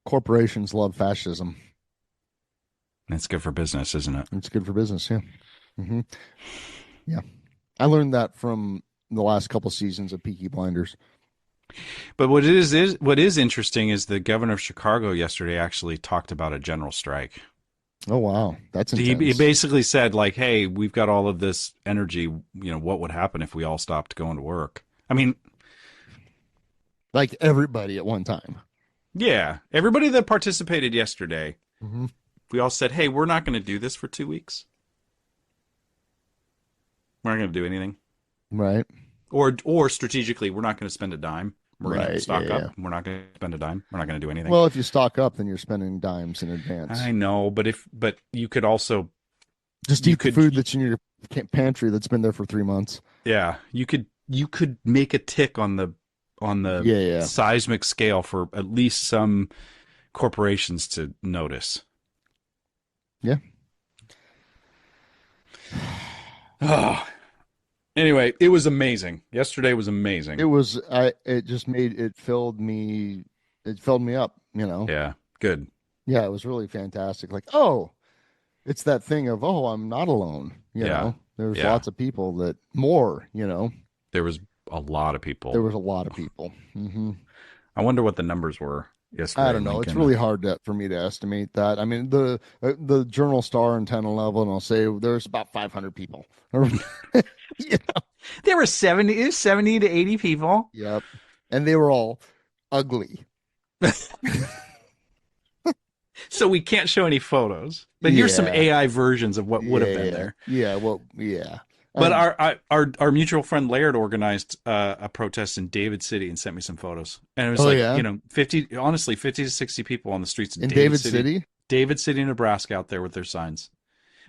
corporations love fascism. It's good for business, isn't it? It's good for business. Yeah. Mm-hmm. Yeah. I learned that from the last couple seasons of Peaky Blinders. But what is interesting is the governor of Chicago yesterday actually talked about a general strike. Oh, wow. That's He intense. basically said, like, hey, we've got all of this energy. What would happen if we all stopped going to work? I mean, like everybody at one time. yeah, everybody that participated yesterday, Mm-hmm. we all said, hey, we're not going to do this for 2 weeks. We're not going to do anything. Right. Or strategically, we're not going to spend a dime. We're going to Right, stock yeah, up. We're not going to spend a dime. We're not going to do anything. Well, if you stock up, then you're spending dimes in advance. I know, but you could also, Just you eat the could- food that's in your pantry that's been there for 3 months. yeah, you could make a tick on the Yeah. seismic scale for at least some corporations to notice. Yeah. Oh. Anyway, it was amazing. Yesterday was amazing. It filled me up, Yeah, good. Yeah, it was really fantastic. Like, oh, it's that thing of, oh, I'm not alone. There's Yeah. lots of people that more, There was a lot of people. there was a lot of people. Hmm. I wonder what the numbers were yesterday. I don't know. It's really hard for me to estimate that. I mean, the Journal Star and 10-11 will say there's about 500 people. There were 70 to 80 people. Yep. And they were all ugly. So we can't show any photos. But here's some Yeah. AI versions of what would have been there. Yeah. Well, yeah. But our mutual friend Laird organized a protest in David City and sent me some photos. And it was Oh, yeah? 50 to 60 people on the streets of in David City, David City, Nebraska, out there with their signs.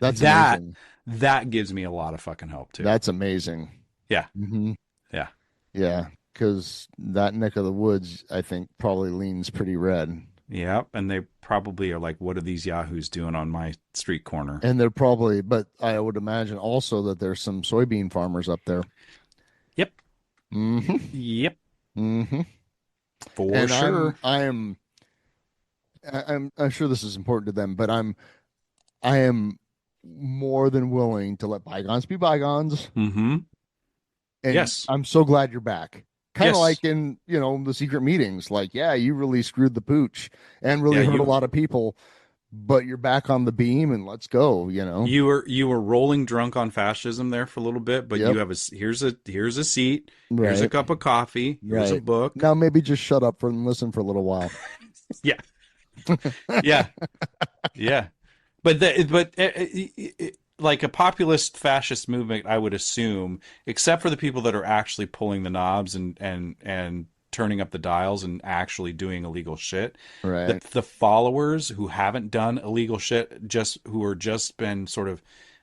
that's That- amazing. That gives me a lot of fucking hope too. That's amazing. Yeah. Mm-hmm. Yeah. Yeah. Because that neck of the woods, I think, probably leans pretty red. Yeah, and they probably are like, what are these yahoos doing on my street corner? And but I would imagine also that there's some soybean farmers up there. Yep. Mm-hmm. Yep. Mm-hmm. For And sure. I'm sure this is important to them, but I am more than willing to let bygones be bygones. Mm-hmm. And Yes. I'm so glad you're back. Kind of Yes. like in, the secret meetings, like, yeah, you really screwed the pooch and really Yeah, hurt you- a lot of people, but you're back on the beam and let's go, You were rolling drunk on fascism there for a little bit, but Yep. you have here's a seat, here's a Right. cup of coffee, here's a Right. book. Now maybe just shut up and listen for a little while. Yeah. Yeah. But like a populist fascist movement, I would assume, except for the people that are actually pulling the knobs and turning up the dials and actually doing illegal shit, Right. the followers who haven't done illegal shit, who are just been sort of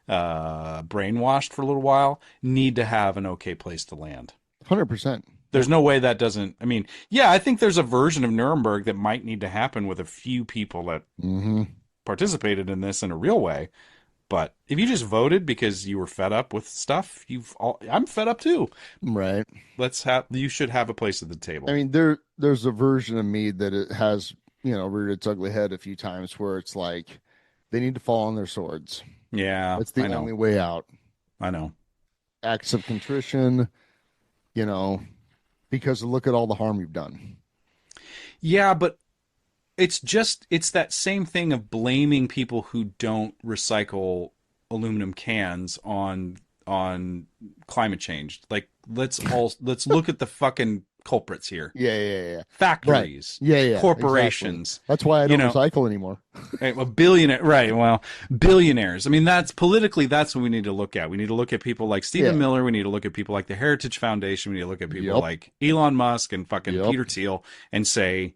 brainwashed for a little while, need to have an okay place to land. 100%. There's no way that doesn't. I mean, yeah, I think there's a version of Nuremberg that might need to happen with a few people that Mm-hmm. participated in this in a real way. But if you just voted because you were fed up with stuff, I'm fed up too. Right. You should have a place at the table. I mean, there's a version of me that it has, reared its ugly head a few times where it's like they need to fall on their swords. Yeah, That's the only way out. I know. Acts of contrition, because look at all the harm you've done. Yeah, but it's that same thing of blaming people who don't recycle aluminum cans on climate change. Like let's look at the fucking culprits here. Yeah. Factories. Right. Yeah. Corporations. Exactly. That's why I don't recycle anymore. A billionaire, right? Well, billionaires. I mean, that's politically. That's what we need to look at. We need to look at people like Stephen Miller. We need to look at people like the Heritage Foundation. We need to look at people like Elon Musk and fucking Peter Thiel and say,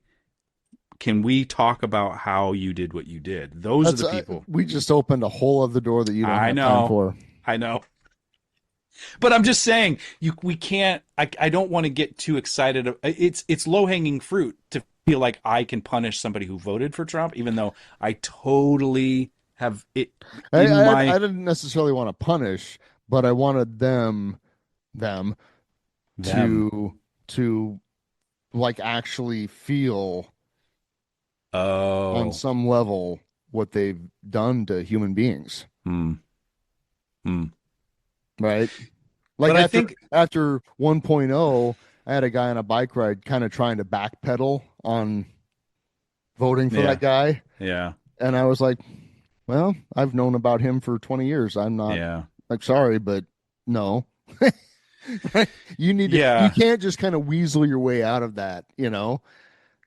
can we talk about how you did what you did? Those are the people. We just opened a whole other door that you don't have time for. I know. But I'm just saying, we can't. I don't want to get too excited. It's low hanging fruit to feel like I can punish somebody who voted for Trump, even though I totally have it. I didn't necessarily want to punish, but I wanted them to like actually feel on some level what they've done to human beings. Right. Like, but I think after 1.0, I had a guy on a bike ride kind of trying to backpedal on voting for that guy. Yeah. And I was like, well, I've known about him for 20 years. I'm not like, sorry, but no. You need to, you can't just kind of weasel your way out of that, that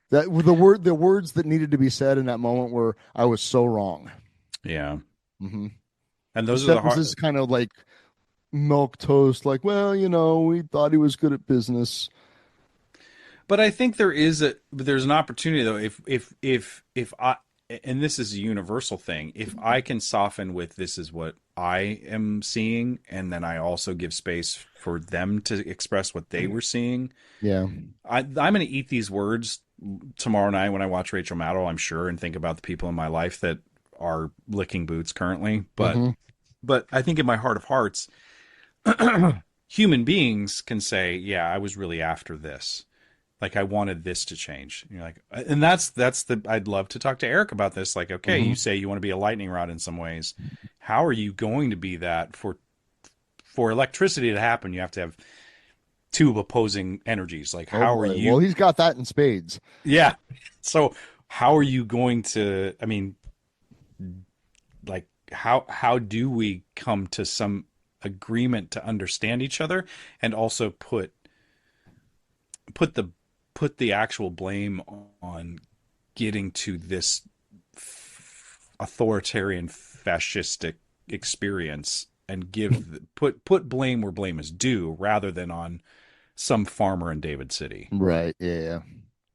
the words that needed to be said in that moment were, I was so wrong. Yeah. Mm-hmm. And those are the hard... This is kind of like milk toast, like, well, we thought he was good at business. But I think there's an opportunity though, if I, and this is a universal thing, if I can soften with this is what I am seeing, and then I also give space for them to express what they were seeing. Yeah. I'm going to eat these words tomorrow night when I watch Rachel Maddow, I'm sure, and think about the people in my life that are licking boots currently. But I think in my heart of hearts, human beings can say, yeah, I was really after this. Like, I wanted this to change. You're like, and I'd love to talk to Eric about this. Like, okay, you say you want to be a lightning rod in some ways. How are you going to be that? For electricity to happen, you have to have two opposing energies. Like, how are you? Well, he's got that in spades. Yeah. So how are you going to, I mean, like, how do we come to some agreement to understand each other and also put the actual blame on getting to this authoritarian fascistic experience and put blame where blame is due rather than on some farmer in David City. Right. Yeah.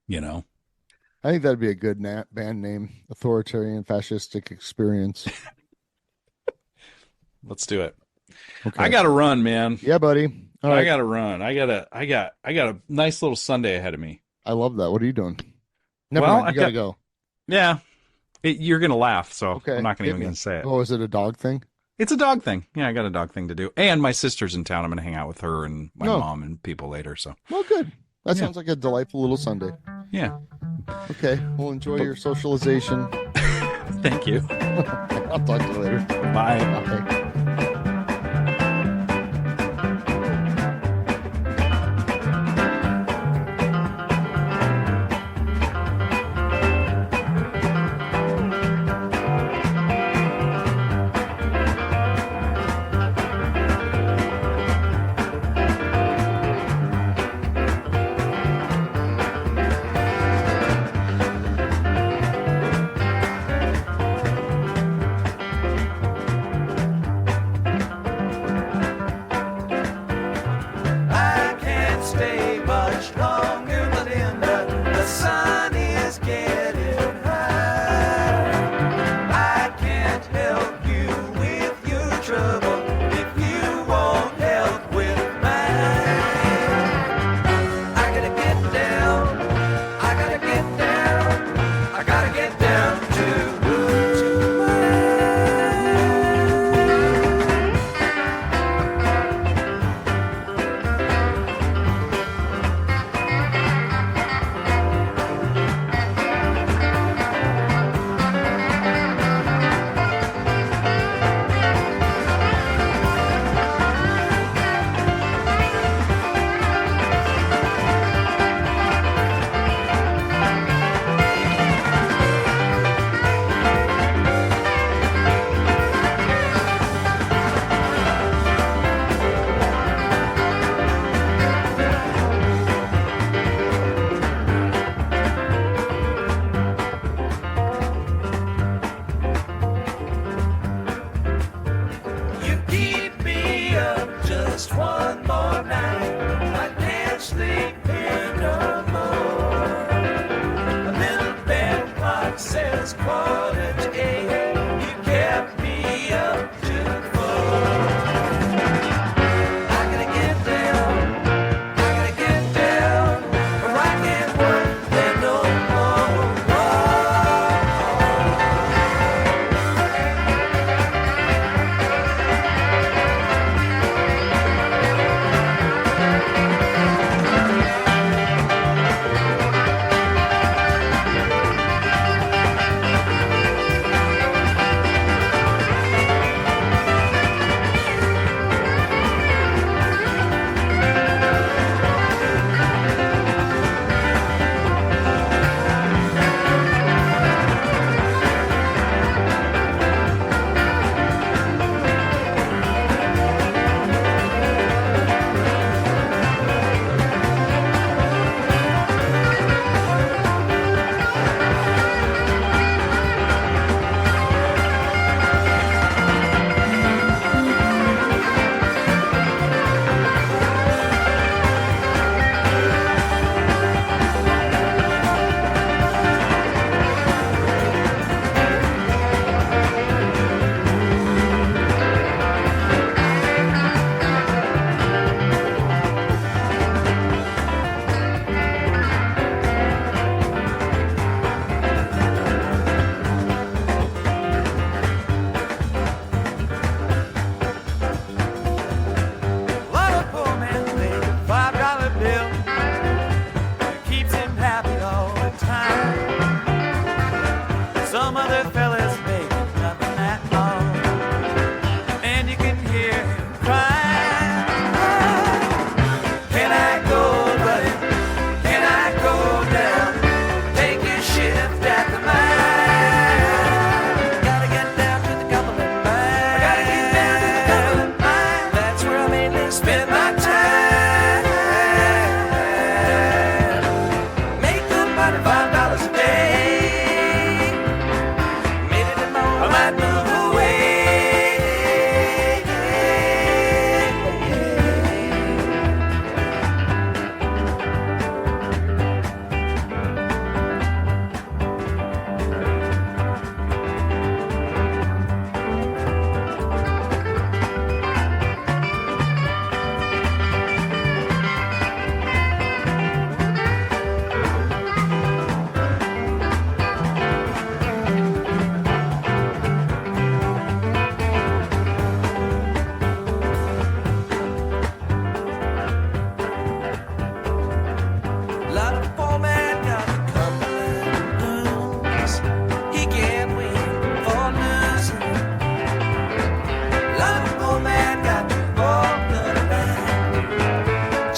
I think that'd be a good band name, authoritarian fascistic experience. Let's do it. Okay. I got to run, man. Yeah, buddy. All right. I got to run. I got a nice little Sunday ahead of me. I love that. What are you doing? Never mind. You got to go. Yeah. You're going to laugh, so okay. I'm not going to even say it. Oh, is it a dog thing? It's a dog thing. Yeah, I got a dog thing to do. And my sister's in town. I'm going to hang out with her and my mom and people later. So. Well, good. That sounds like a delightful little Sunday. Yeah. Okay. Well, enjoy your socialization. Thank you. I'll talk to you later. Bye. Bye.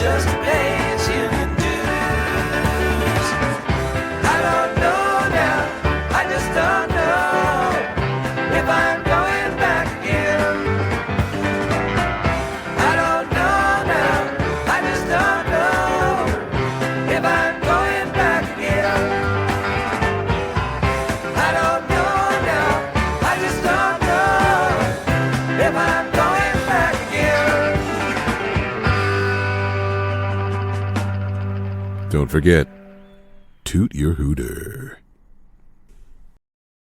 just pays union dues. I don't know now, I just don't know if I'm going back again. I don't know now, I just don't know if I'm going back again. I don't know now, I just don't know if I'm going back again. Don't forget, toot your hooter.